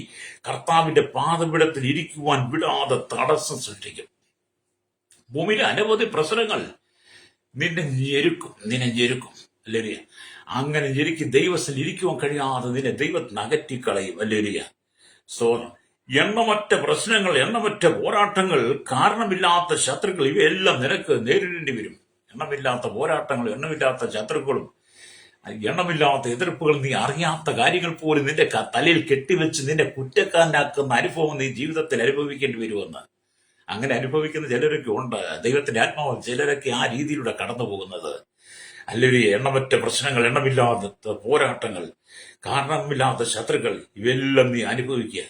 കർത്താവിന്റെ പാദപീഠത്തിൽ ഇരിക്കുവാൻ വിടാതെ തടസ്സം സൃഷ്ടിക്കും. ഭൂമിയിലെ അനവധി പ്രശ്നങ്ങൾ നിന്നെ ഞെരുക്കും. അല്ലേലിയ. അങ്ങനെ ഞെരുക്കി ദൈവത്തിൽ ഇരിക്കുവാൻ കഴിയാതെ നിന്നെ ദൈവത്തിന് അകറ്റിക്കളയും. അല്ലേലിയ. എണ്ണമറ്റ പ്രശ്നങ്ങൾ, എണ്ണമറ്റ പോരാട്ടങ്ങൾ, കാരണമില്ലാത്ത ശത്രുക്കൾ, ഇവയെല്ലാം നിനക്ക് നേരിടേണ്ടി വരും. എണ്ണമില്ലാത്ത പോരാട്ടങ്ങളും എണ്ണമില്ലാത്ത ശത്രുക്കളും എണ്ണമില്ലാത്ത എതിർപ്പുകൾ, നീ അറിയാത്ത കാര്യങ്ങൾ പോലും നിന്റെ തലയിൽ കെട്ടിവെച്ച് നിന്നെ കുറ്റക്കാരനാക്കുന്ന അനുഭവം നീ ജീവിതത്തിൽ അനുഭവിക്കേണ്ടി വരുമെന്ന്. അങ്ങനെ അനുഭവിക്കുന്ന ചിലരൊക്കെ ഉണ്ട്. ദൈവത്തിന്റെ ആത്മാവ് ചിലരൊക്കെ ആ രീതിയിലൂടെ കടന്നു പോകുന്നത്. അല്ലെങ്കിൽ എണ്ണമറ്റ പ്രശ്നങ്ങൾ, എണ്ണമില്ലാത്ത പോരാട്ടങ്ങൾ, കാരണമില്ലാത്ത ശത്രുക്കൾ, ഇവയെല്ലാം നീ അനുഭവിക്കുക.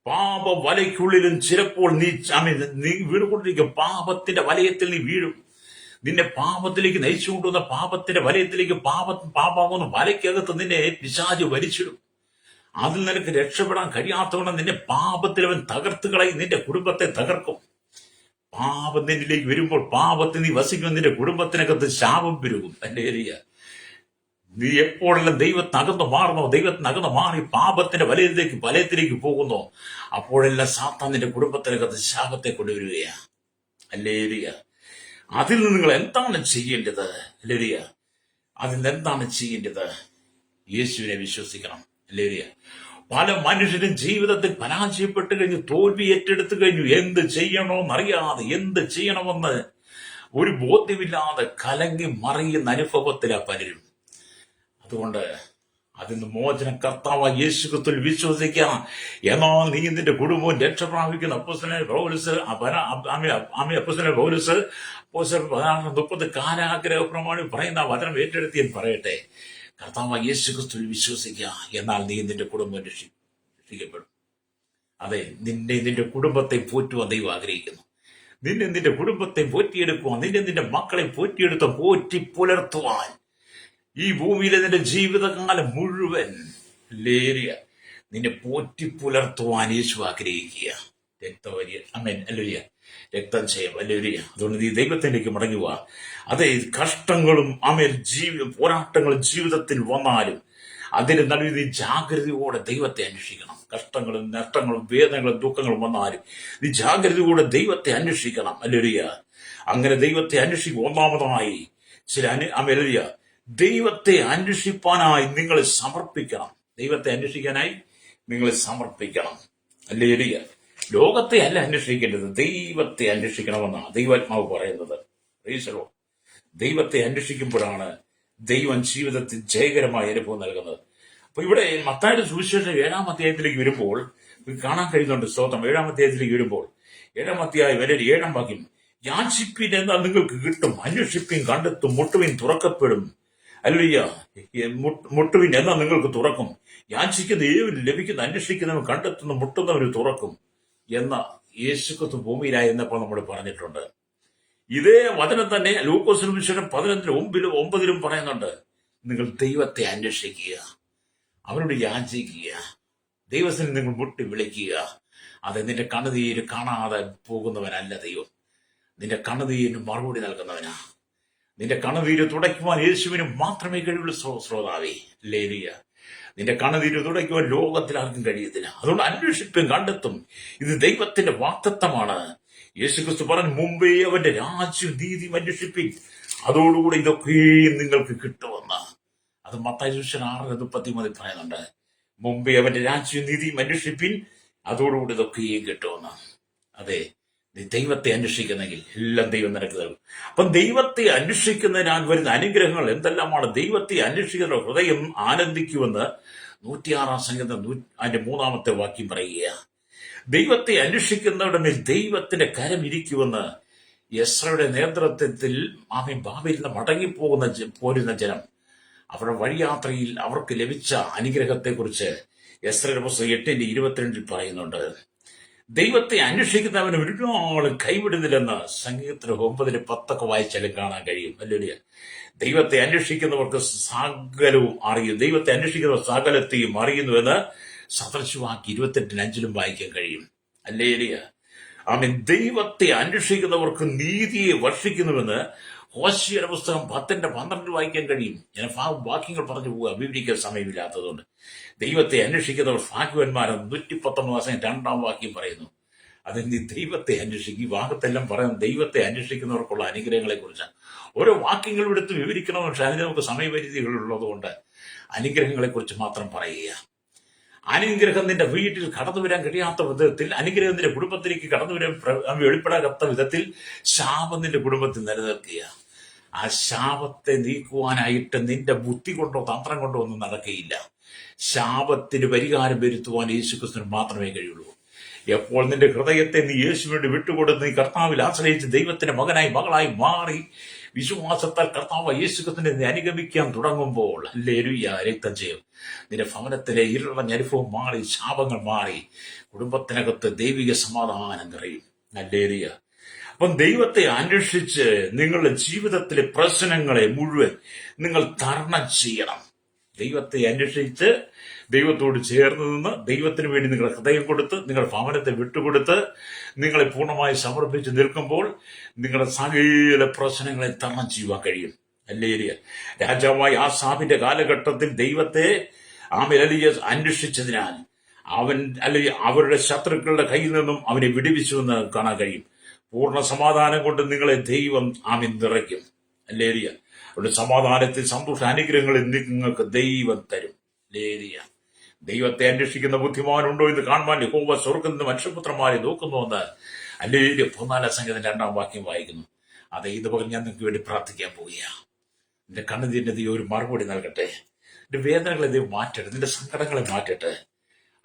പാപ വലയ്ക്കുള്ളിലും ചിലപ്പോൾ നീ വീണുകൊണ്ടിരിക്കും. പാപത്തിന്റെ വലയത്തിൽ നീ വീഴും. നിന്നെ പാപത്തിലേക്ക് നയിച്ചുകൊണ്ടുവന്ന പാപത്തിന്റെ വലയത്തിലേക്ക്, പാപമാകുന്ന വലയ്ക്കകത്ത് നിന്നെ പിശാച് വലിച്ചിടും. അതിൽ നിനക്ക് രക്ഷപ്പെടാൻ കഴിയാത്തവണ്ണം നിന്നെ പാപത്തിൽ അവൻ തകർത്ത് കളയും. നിന്റെ കുടുംബത്തെ തകർക്കും. പാപം നിന്നിലേക്ക് വരുമ്പോൾ, പാപത്തിൽ നീ വസിക്കുമ്പോൾ നിന്റെ കുടുംബത്തിനകത്ത് ശാപം പെരുകും. ഹല്ലേലൂയ. നീ എപ്പോഴെല്ലാം ദൈവത്തിനകന്ന് മാറുന്നോ, ദൈവത്തിനകന്ന് മാറി പാപത്തിന്റെ വലയത്തിലേക്ക് പോകുന്നോ, അപ്പോഴെല്ലാം സാത്താൻ നിന്റെ കുടുംബത്തിനകത്ത് ശാപത്തെ കൊണ്ടുവരികയാ. ഹല്ലേലൂയ. അതിൽ നിന്ന് നിങ്ങൾ എന്താണ് ചെയ്യേണ്ടത്? ഹല്ലേലൂയ. അതിൽ നിന്ന് എന്താണ് ചെയ്യേണ്ടത്? യേശുവിനെ വിശ്വസിക്കണം. ഹല്ലേലൂയ. പല മനുഷ്യരും ജീവിതത്തിൽ പരാജയപ്പെട്ട് കഴിഞ്ഞു, തോൽവി ഏറ്റെടുത്തു കഴിഞ്ഞു. എന്ത് ചെയ്യണമെന്നറിയാതെ, എന്ത് ചെയ്യണമെന്ന് ഒരു ബോധ്യമില്ലാതെ കലങ്ങി മറിയുന്ന അനുഭവത്തിലാ പലരും. അതുകൊണ്ട് അതിന് മോചനം കർത്താവായ യേശു ക്രിസ്തുവിൽ വിശ്വസിക്കുക. എന്നാൽ നീ നിന്റെ കുടുംബവും രക്ഷ പ്രാപിക്കുന്ന അപ്പോസ്തലനായ പൗലോസ് 30 കാരാഗ്രഹ പ്രമാണി പറയുന്ന വചനം ഏറ്റെടുത്ത് ഞാൻ പറയട്ടെ. കർത്താവായ യേശു ക്രിസ്തുവിൽ വിശ്വസിക്കുക, എന്നാൽ നീ നിന്റെ കുടുംബം രക്ഷിക്കപ്പെടും. അതെ, നിന്റെ കുടുംബത്തെ പോറ്റുവാൻ ദൈവം ആഗ്രഹിക്കുന്നു. നിന്റെ കുടുംബത്തെ പോറ്റിയെടുക്കുവാൻ, നിന്റെ മക്കളെ പോറ്റി പുലർത്തുവാൻ, ഈ ഭൂമിയിലെ നിന്റെ ജീവിതകാലം മുഴുവൻ നിന്നെ പോറ്റി പുലർത്തുവാൻ യേശു ആഗ്രഹിക്കുക. രക്തം ചെയ്യാം. അല്ലേരിയ. അതുകൊണ്ട് നീ ദൈവത്തിലേക്ക് മടങ്ങുക. അതെ, കഷ്ടങ്ങളും പോരാട്ടങ്ങളും ജീവിതത്തിൽ വന്നാലും അതിന്റെ നടുവിൽ നീ ജാഗ്രതയോടെ ദൈവത്തെ അന്വേഷിക്കണം. കഷ്ടങ്ങളും നഷ്ടങ്ങളും വേദനകളും ദുഃഖങ്ങളും വന്നാലും നീ ജാഗ്രതയോടെ ദൈവത്തെ അന്വേഷിക്കണം. അല്ലേരിയ. അങ്ങനെ ദൈവത്തെ അന്വേഷിക്കുക. ഒന്നാമതായി അല്ലേരിയ, ദൈവത്തെ അന്വേഷിപ്പാനായി നിങ്ങളെ സമർപ്പിക്കണം. ദൈവത്തെ അന്വേഷിക്കാനായി നിങ്ങളെ സമർപ്പിക്കണം. ഹല്ലേലൂയ. ലോകത്തെ അല്ല അന്വേഷിക്കേണ്ടത്, ദൈവത്തെ അന്വേഷിക്കണമെന്നാണ് ദൈവാത്മാവ് പറയുന്നത്. ദൈവത്തെ അന്വേഷിക്കുമ്പോഴാണ് ദൈവം ജീവിതത്തിൽ ജയകരമായ അനുഭവം നൽകുന്നത്. അപ്പൊ ഇവിടെ മത്തായിയുടെ സുവിശേഷം 7-ാം അധ്യായത്തിലേക്ക് വരുമ്പോൾ കാണാൻ കഴിയുന്നുണ്ട്. സ്തോത്രം. 7-ാം അധ്യായത്തിലേക്ക് വരുമ്പോൾ 7-ാം അധ്യായം 7-ാം വാക്യം, യാചിപ്പിൻ എന്നാൽ നിങ്ങൾക്ക് കിട്ടും, അന്വേഷിപ്പിൻ കണ്ടെത്തും, മുട്ടുവിൻ തുറക്കപ്പെടും. ഹല്ലേലൂയ. മുട്ടുവിൻ എന്നാൽ നിങ്ങൾക്ക് തുറക്കും, യാചിക്കുന്ന ഏവരും ലഭിക്കുന്ന, അന്വേഷിക്കുന്നവൻ കണ്ടെത്തുന്ന, മുട്ടുന്നവന് തുറക്കും എന്ന യേശുക്രിസ്തു ഭൂമിയിലായിരുന്നപ്പോൾ നമ്മൾ പറഞ്ഞിട്ടുണ്ട്. ഇതേ വചനം തന്നെ ലൂക്കോസ് സുവിശേഷം 15:9 പറയുന്നുണ്ട്. നിങ്ങൾ ദൈവത്തെ അന്വേഷിക്കുക, അവനോട് യാചിക്കുക, ദൈവത്തിന് നിങ്ങൾ മുട്ടി വിളിക്കുക. അത് നിന്റെ കണ്ണുനീര് കാണാതെ പോകുന്നവനല്ല ദൈവം. നിന്റെ കണ്ണുനീരിന് മറുപടി നൽകുന്നവനാ. നിന്റെ കണ്ണുനീര് തുടയ്ക്കുവാൻ യേശുവിന് മാത്രമേ കഴിയുള്ളൂ. ശ്രോതാവേ, ഹല്ലേലൂയ. നിന്റെ കണ്ണുനീര് തുടയ്ക്കുവാൻ ലോകത്തിൽ ആർക്കും കഴിയത്തില്ല. അതുകൊണ്ട് അന്വേഷിപ്പും കണ്ടെത്തും. ഇത് ദൈവത്തിന്റെ വാഗ്ദത്തമാണ്. യേശുക്രിസ്തു പറഞ്ഞു, മുമ്പേ അവന്റെ രാജ്യവും നീതിയും അന്വേഷിപ്പിൻ, അതോടുകൂടെ ഇതൊക്കെയും നിങ്ങൾക്ക് കിട്ടുമെന്ന്. അത് മത്തായി സുവിശേഷം 6:33 പറയുന്നുണ്ട്. മുമ്പേ അവന്റെ രാജ്യവും നീതിയും അന്വേഷിപ്പിൻ, അതോടുകൂടി ഇതൊക്കെയും കിട്ടുമെന്ന്. അതെ, നീ ദൈവത്തെ അന്വേഷിക്കുന്നെങ്കിൽ എല്ലാം ദൈവം നിനക്ക് തരും. അപ്പം ദൈവത്തെ അന്വേഷിക്കുന്നതിനാൽ വരുന്ന അനുഗ്രഹങ്ങൾ എന്തെല്ലാമാണ്? ദൈവത്തെ അന്വേഷിക്കുന്ന ഹൃദയം ആനന്ദിക്കുമെന്ന് 106-ാം സങ്കീർത്തനം അതിന്റെ 3-ാമത്തെ വാക്യം പറയുക. ദൈവത്തെ അന്വേഷിക്കുന്നവരുടെ മേൽ ദൈവത്തിന്റെ കരം ഇരിക്കുമെന്ന് യെസ്രയുടെ നേതൃത്വത്തിൽ ബാബേലിൽ നിന്ന് പോരുന്ന ജനം അവരുടെ വഴിയാത്രയിൽ അവർക്ക് ലഭിച്ച അനുഗ്രഹത്തെക്കുറിച്ച് യെസ്രയുടെ പുസ്തകം 8:22 പറയുന്നുണ്ട്. ദൈവത്തെ അന്വേഷിക്കുന്നവന് ഒരാളും കൈവിടുന്നില്ലെന്ന് സങ്കീർത്തനം 9:10 വായിച്ചാലും കാണാൻ കഴിയും. ഹല്ലേലൂയ. ദൈവത്തെ അന്വേഷിക്കുന്നവർക്ക് സകലവും അറിയും. ദൈവത്തെ അന്വേഷിക്കുന്നവർ സകലത്തെയും അറിയുന്നുവെന്ന് സദൃശവാക്യം 28:5 വായിക്കാൻ കഴിയും. ഹല്ലേലൂയ. ആമേൻ. ദൈവത്തെ അന്വേഷിക്കുന്നവർക്ക് നീതിയെ വർഷിക്കുന്നുവെന്ന് ഹോശേയുടെ പുസ്തകം 10:12 വായിക്കാൻ കഴിയും. ഞാൻ വാക്യങ്ങൾ പറഞ്ഞു പോവുക, വിവരിക്കാൻ സമയമില്ലാത്തതുകൊണ്ട്. ദൈവത്തെ അന്വേഷിക്കുന്നവർ ഭാഗ്യവാന്മാരെന്ന് 119 2-ാം വാക്യം പറയുന്നു. അത് നീ ദൈവത്തെ അന്വേഷിക്കും. ഈ ഭാഗത്തെല്ലാം പറയുന്നത് ദൈവത്തെ അന്വേഷിക്കുന്നവർക്കുള്ള അനുഗ്രഹങ്ങളെ കുറിച്ചാണ്. ഓരോ വാക്യങ്ങൾ എടുത്ത് വിവരിക്കണം. പക്ഷെ അതിന് നമുക്ക് സമയപരിധികളുള്ളത് കൊണ്ട് അനുഗ്രഹങ്ങളെ കുറിച്ച് മാത്രം പറയുക. അനുഗ്രഹം നിന്റെ വീട്ടിൽ കടന്നു വരാൻ കഴിയാത്ത വിധത്തിൽ, അനുഗ്രഹം നിന്റെ കുടുംബത്തിലേക്ക് കടന്നു വരാൻ വെളിപ്പെടാത്ത വിധത്തിൽ ശാപം നിന്റെ കുടുംബത്തിൽ നിലനിർത്തുക. ആ ശാപത്തെ നീക്കുവാനായിട്ട് നിന്റെ ബുദ്ധി കൊണ്ടോ തന്ത്രം കൊണ്ടോ ഒന്നും നടക്കുകയില്ല. ശാപത്തിന് പരിഹാരം വരുത്തുവാൻ യേശുക്രിസ്തുവിന് മാത്രമേ കഴിയുള്ളൂ. എപ്പോൾ നിന്റെ ഹൃദയത്തെ നീ യേശുവിനോട് വിട്ടുകൊടുത്ത് നീ കർത്താവിൽ ആശ്രയിച്ച് ദൈവത്തിന്റെ മകനായി മകളായി മാറി വിശ്വാസത്താൽ കർത്താവ് യേശുക്രിസ്തുവിനെ നീ അനുഗമിക്കാൻ തുടങ്ങുമ്പോൾ ഹല്ലേലൂയ രക്തം ചെയ്യും. നിന്റെ ഭവനത്തിലെ ഇരുള ഞെരുപ്പവും മാറി, ശാപങ്ങൾ മാറി, കുടുംബത്തിനകത്ത് ദൈവിക സമാധാനം നിറയും. ഹല്ലേലൂയ. അപ്പം ദൈവത്തെ അന്വേഷിച്ച് നിങ്ങളുടെ ജീവിതത്തിലെ പ്രശ്നങ്ങളെ മുഴുവൻ നിങ്ങൾ തരണം ചെയ്യണം. ദൈവത്തെ അന്വേഷിച്ച് ദൈവത്തോട് ചേർന്ന് നിന്ന് ദൈവത്തിന് വേണ്ടി നിങ്ങളുടെ ഹൃദയം കൊടുത്ത് നിങ്ങളുടെ ഭവനത്തെ വിട്ടുകൊടുത്ത് നിങ്ങളെ പൂർണ്ണമായി സമർപ്പിച്ച് നിൽക്കുമ്പോൾ നിങ്ങളുടെ സകല പ്രശ്നങ്ങളെ തരണം ചെയ്യുവാൻ കഴിയും. ഹല്ലേലൂയ. രാജാവായ ആസാഫിന്റെ കാലഘട്ടത്തിൽ ദൈവത്തെ അന്വേഷിച്ചതിനാൽ അവൻ അല്ലെങ്കിൽ അവരുടെ ശത്രുക്കളുടെ കയ്യിൽ നിന്നും അവനെ വിടുവിച്ചുവെന്ന് കാണാൻ കഴിയും. പൂർണ്ണ സമാധാനം കൊണ്ട് നിങ്ങളെ ദൈവം നിറയ്ക്കും. ഹല്ലേലൂയ. അവരുടെ സമാധാനത്തിൽ സന്തോഷ അനുഗ്രഹങ്ങളിൽ നിങ്ങൾക്ക് ദൈവം തരും. ഹല്ലേലൂയ. ദൈവത്തെ അന്വേഷിക്കുന്ന ബുദ്ധിമാനുണ്ടോ എന്ന് കാണുവാൻ യഹോവ സ്വർഗ്ഗത്തിൽ നിന്ന് മനുഷ്യപുത്രന്മാരെ നോക്കുന്നുവെന്ന് ഹല്ലേലൂയ 14 സംഗീതം 2-ാം വാക്യം വായിക്കുന്നു. അതെ, ഇതുപോലെ ഞാൻ നിങ്ങൾക്ക് വേണ്ടി പ്രാർത്ഥിക്കാൻ പോവുകയാണ്. നിന്റെ കണ്ണുനീരിന്റെ ദൈവം ഒരു മറുപടി നൽകട്ടെ. നിന്റെ വേദനകളെ ദൈവം മാറ്റട്ടെ. നിന്റെ സങ്കടങ്ങളെ മാറ്റട്ടെ.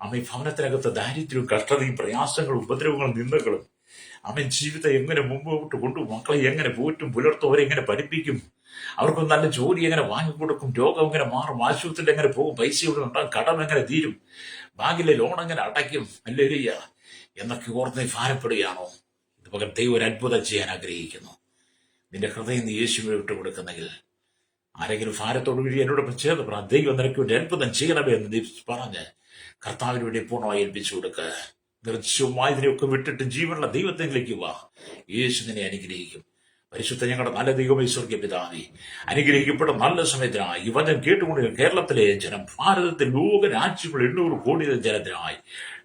ഈ ഭവനത്തിനകത്ത് ദാരിദ്ര്യവും കഷ്ടതയും പ്രയാസങ്ങളും ഉപദ്രവങ്ങളും നിന്ദകളും ജീവിതം എങ്ങനെ മുമ്പോട്ട് കൊണ്ടുപോകും, മക്കളെ എങ്ങനെ പോറ്റും പുലർത്തും, അവരെ എങ്ങനെ പഠിപ്പിക്കും, അവർക്ക് നല്ല ജോലി എങ്ങനെ വാങ്ങിക്കൊടുക്കും, രോഗം എങ്ങനെ മാറും, ആശുപത്രിയിൽ എങ്ങനെ പോകും, പൈസ ഇവിടെ ഉണ്ടാകും, കടം എങ്ങനെ തീരും, ബാങ്കിലെ ലോൺ എങ്ങനെ അടയ്ക്കും, ഹല്ലേലൂയ എന്നൊക്കെ ഓർത്ത് നീ ഭാരപ്പെടുകയാണോ? ഇത് പകരം ദൈവം ഒരു അത്ഭുതം ചെയ്യാൻ ആഗ്രഹിക്കുന്നു. നിന്റെ ഹൃദയം നീ യേശുവിനെ വിട്ടുകൊടുക്കുന്നെങ്കിൽ ആരെങ്കിലും ഭാരത്തോടു കൂടി എന്നോട് ചേർന്ന് ദൈവം നിനക്ക് വേണ്ടി അത്ഭുതം ചെയ്യണമേ എന്ന് നീ പറഞ്ഞ് കർത്താവിന് വേണ്ടി പൂർണ്ണമായി ഏൽപ്പിച്ചു കൊടുക്കുക. നിർജ്ജീവമായതിനെയൊക്കെ വിട്ടിട്ട് ജീവനുള്ള ദൈവത്തിലേക്ക് വാ. യേശു നിന്നെ അനുഗ്രഹിക്കും. പരിശുദ്ധ ഞങ്ങളുടെ നല്ല ദൈവമേ, സ്വർഗ്ഗീയ പിതാവേ, അനുഗ്രഹിക്കപ്പെട്ട നല്ല സമയത്തിനായി ഈ വചനം കേട്ടുകൊണ്ട് കേരളത്തിലെ ജനം, ഭാരതത്തിൽ ലോക രാജ്യങ്ങൾ 800 കോടി ജനത്തിനായി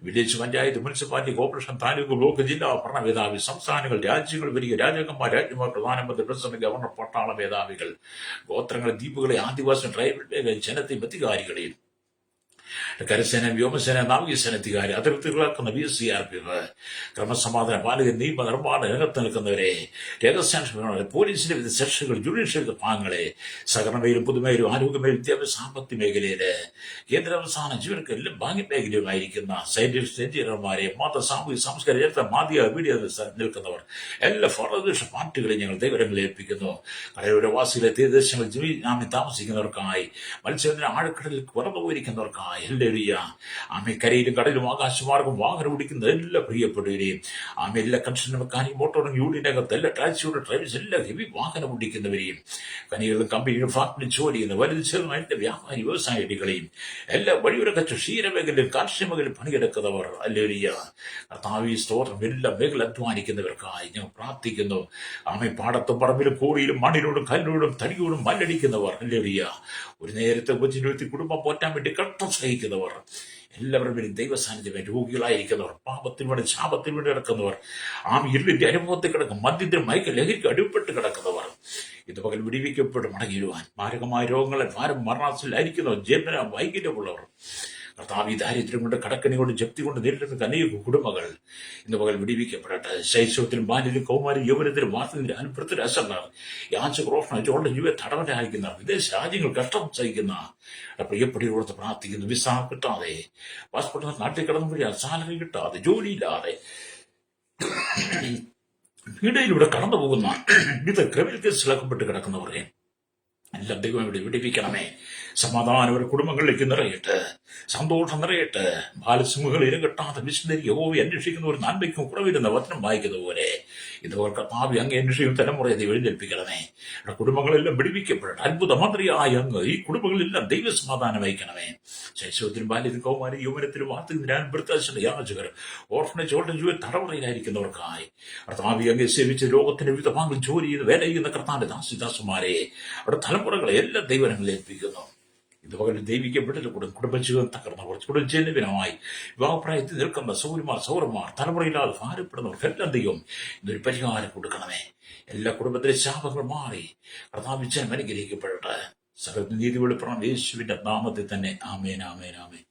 village panchayat, municipality, corporation, taluk, block, ജില്ലാ ഭരണമേധാവി, സംസ്ഥാനങ്ങൾ, രാജ്യങ്ങൾ, വലിയ രാജാക്കന്മാർ, രാജ്യമാർ, പ്രധാനമന്ത്രി, പ്രസിഡന്റ്, ഗവർണർ, പട്ടാള മേധാവികൾ, ഗോത്രങ്ങളെ, ദ്വീപുകളെ, ആദിവാസി ട്രൈബൽ ജനത്തെയും അധികാരികളെയും, കരസേന, വ്യോമസേന, നാവികസേന അധികാരി, അതിർത്തികളാക്കുന്ന BSCRP, ക്രമസമാധാന പാലകർ, നിയമ നിർമ്മാണ രംഗത്ത് നിൽക്കുന്നവരെ, രഹസ്യാന്വേഷണ പോലീസിന്റെ വിവിധ സെക്ഷനുകൾ, ജുഡീഷ്യൽ വിഭാഗങ്ങളെ, സഹകരണമേലും പുതുമയിലും ആരോഗ്യമേലും വിദ്യാഭ്യാസ സാമ്പത്തിക മേഖലയില്, കേന്ദ്ര സംസ്ഥാന ജീവനക്കാരെല്ലാം ബാങ്ക് മേഖലയിലുമായിരിക്കുന്ന സയന്റിസ്റ്റ്, എഞ്ചിനീയർമാരെ, മത, സാമൂഹിക, സാംസ്കാരിക, ചരിത്ര, മാധ്യമ, മീഡിയ നിൽക്കുന്നവർ, എല്ലാ ഫലദൃഷ്ട പാർട്ടികളെ ഞങ്ങൾ ദൈവങ്ങളിൽ ഏൽപ്പിക്കുന്നു. കടയുടെ വാസികളെ, തീരദേശങ്ങളിൽ താമസിക്കുന്നവർക്കായി, മത്സ്യബന്ധന ആഴക്കടലിൽ പുറത്തുപോയിരിക്കുന്നവർക്കായി, ഹല്ലേലൂയ, കരയിലും കടലിലും ആകാശമാർഗം വാഹനം ഓടിക്കുന്ന എല്ലാ പ്രിയപ്പെട്ടവരെയും, എല്ലാ കൺസ്ട്രക്ഷൻ മെക്കാനിക്, മോട്ടോറും യൂണിയനകത്ത് എല്ലാ ടാക്സിയുടെ ഡ്രൈവേഴ്സ്, എല്ലാ ഹെവി വാഹനം ഓടിക്കുന്നവരെയും, കനികളും കമ്പനികളും ഫാക്ടറി ജോലി ചെയ്യുന്ന വലുത് ചെറുതും എല്ലാ വ്യാപാരി വ്യവസായികളെയും, എല്ലാ വഴിയോര കച്ച ക്ഷീരമേഖലയിൽ, കാർഷിക മേഖലയിൽ പണിയെടുക്കുന്നവർ, ഹല്ലേലൂയ, കർത്താവേ സ്തോത്രം, എല്ലാ മേഖല അധ്വാനിക്കുന്നവർക്കായി ഞങ്ങൾ പ്രാർത്ഥിക്കുന്നു. പാടത്തും പറമ്പിലും കോറിയിലും മണ്ണിനോടും കല്ലിനോടും തടിയോടും മല്ലടിക്കുന്നവർ, ഹല്ലേലൂയ, ഒരു നേരത്തെ കൊച്ചിനെത്തി കുടുംബം പോറ്റാൻ വേണ്ടി കഷ്ടം സഹിക്കുന്നവർ, എല്ലാവരും വേണ്ടി ദൈവസാന്നിധ്യം, രോഗികളായിരിക്കുന്നവർ, പാപത്തിന് വേണ്ടി ശാപത്തിന് വേണ്ടി കിടക്കുന്നവർ, ഇരുളിന്റെ അനുഭവത്തിൽ കിടക്കും, മദ്യത്തിന് മയക്ക ലഹരിക്ക് അടിപ്പെട്ട് കിടക്കുന്നവർ, ഇത് പകൽ വിടിവിക്കപ്പെട്ട് മടങ്ങിടുവാൻ, മാരകമായ രോഗങ്ങളെ ഭാരം മരണത്തിലായിരിക്കുന്നവർ, ജന്മന വൈകല്യമുള്ളവർ, കർത്താവ് ദാരിദ്ര്യം കൊണ്ട്, കടക്കണി കൊണ്ട്, ജപ്തി കൊണ്ട് നേരിടുന്ന അനേക കുടുംബങ്ങൾ ഇന്ന് പകൽ വിടിവിക്കപ്പെടട്ടെ. ശൈശവത്തിലും ബാല്യത്തിലും കൗമാരം യൗവനത്തിലും വാർത്തയിലും അനുഭവത്തിൽ അസന്നർ, യാചകരോഷണം ചോളുടെ ജീവിത തടവരായിരിക്കുന്ന, വിദേശ രാജ്യങ്ങൾ കഷ്ടം സഹിക്കുന്ന പ്രിയപ്പെട്ടിയോടത്ത് പ്രാർത്ഥിക്കുന്നു. വിസ കിട്ടാതെ, പാസ്പോർട്ട് നാട്ടിൽ കടന്നു സാലറി കിട്ടാതെ, ജോലിയില്ലാതെ പീഡയിലൂടെ കടന്നു പോകുന്ന വിവിധ ക്രിമിനൽ കേസിലകപ്പെട്ട് കിടക്കുന്നവരെ എല്ലാം ദൈവം ഇവിടെ വിടിവിക്കണമേ. സമാധാനം അവരുടെ കുടുംബങ്ങളിലേക്ക് നിറയട്ടെ, സന്തോഷം നിറയട്ടെ. ബാലസിംഹങ്ങൾ ഇരകെട്ടാതെ വിശുദ്ധരി യഹോവയെ അന്വേഷിക്കുന്ന ഒരു നന്മയ്ക്കും കുറവിരുന്ന വചനം വായിക്കുന്ന പോലെ ഇതുപോലെ കർത്താവെ അങ്ങ് അന്വേഷിക്കും തലമുറയെ ദൈവം എഴുന്നേൽപ്പിക്കണമേ. ഇവിടെ കുടുംബങ്ങളെല്ലാം വിടിവിക്കപ്പെടട്ടെ. അത്ഭുത മന്ത്രിയായ അങ്ങ് ഈ കുടുംബങ്ങളെല്ലാം ദൈവസമാധാനം വഹിക്കണമേ. ശൈശവത്തിലും ബാല്യത്തിലും കൗമാരം യൗവനത്തിലും വാർത്തയും വൃത്താശ യാചകർ, ഓർഫനേജ്, ഓൾഡ് ജീവിത തടവറയിലായിരിക്കുന്നവർക്കായി കർത്താവെ അങ്ങ് സേവിച്ച് ലോകത്തിന്റെ വിവിധ ഭാഗങ്ങളിൽ ജോലി ചെയ്ത് വേല ചെയ്യുന്ന കർത്താവിന്റെ ദാസിദാസന്മാരെ, അവിടെ തലമുറകളെ എല്ലാ ദൈവങ്ങളിൽ ഏൽപ്പിക്കുന്നു. ഇതുപോലെ ദൈവിക്കപ്പെട്ടിട്ട് കുടുംബജീവിതം തകർന്നവർ, കുടുംബജീവനമായി വിവാഹപ്രായത്തിൽ നിൽക്കുന്ന സൗരന്മാർ, തലമുറയില്ലാതെ ഭാരപ്പെടുന്നവർക്കെല്ലാം ദൈവം ഇതൊരു പരിഹാരം കൊടുക്കണമേ. എല്ലാ കുടുംബത്തിലെ ശാപങ്ങൾ മാറി കർത്താവ് അനുഗ്രഹിക്കപ്പെടട്ടെ. സകല നീതി വെളിപ്പെടണം യേശുവിന്റെ നാമത്തിൽ തന്നെ. ആമേൻ, ആമേൻ, ആമേൻ.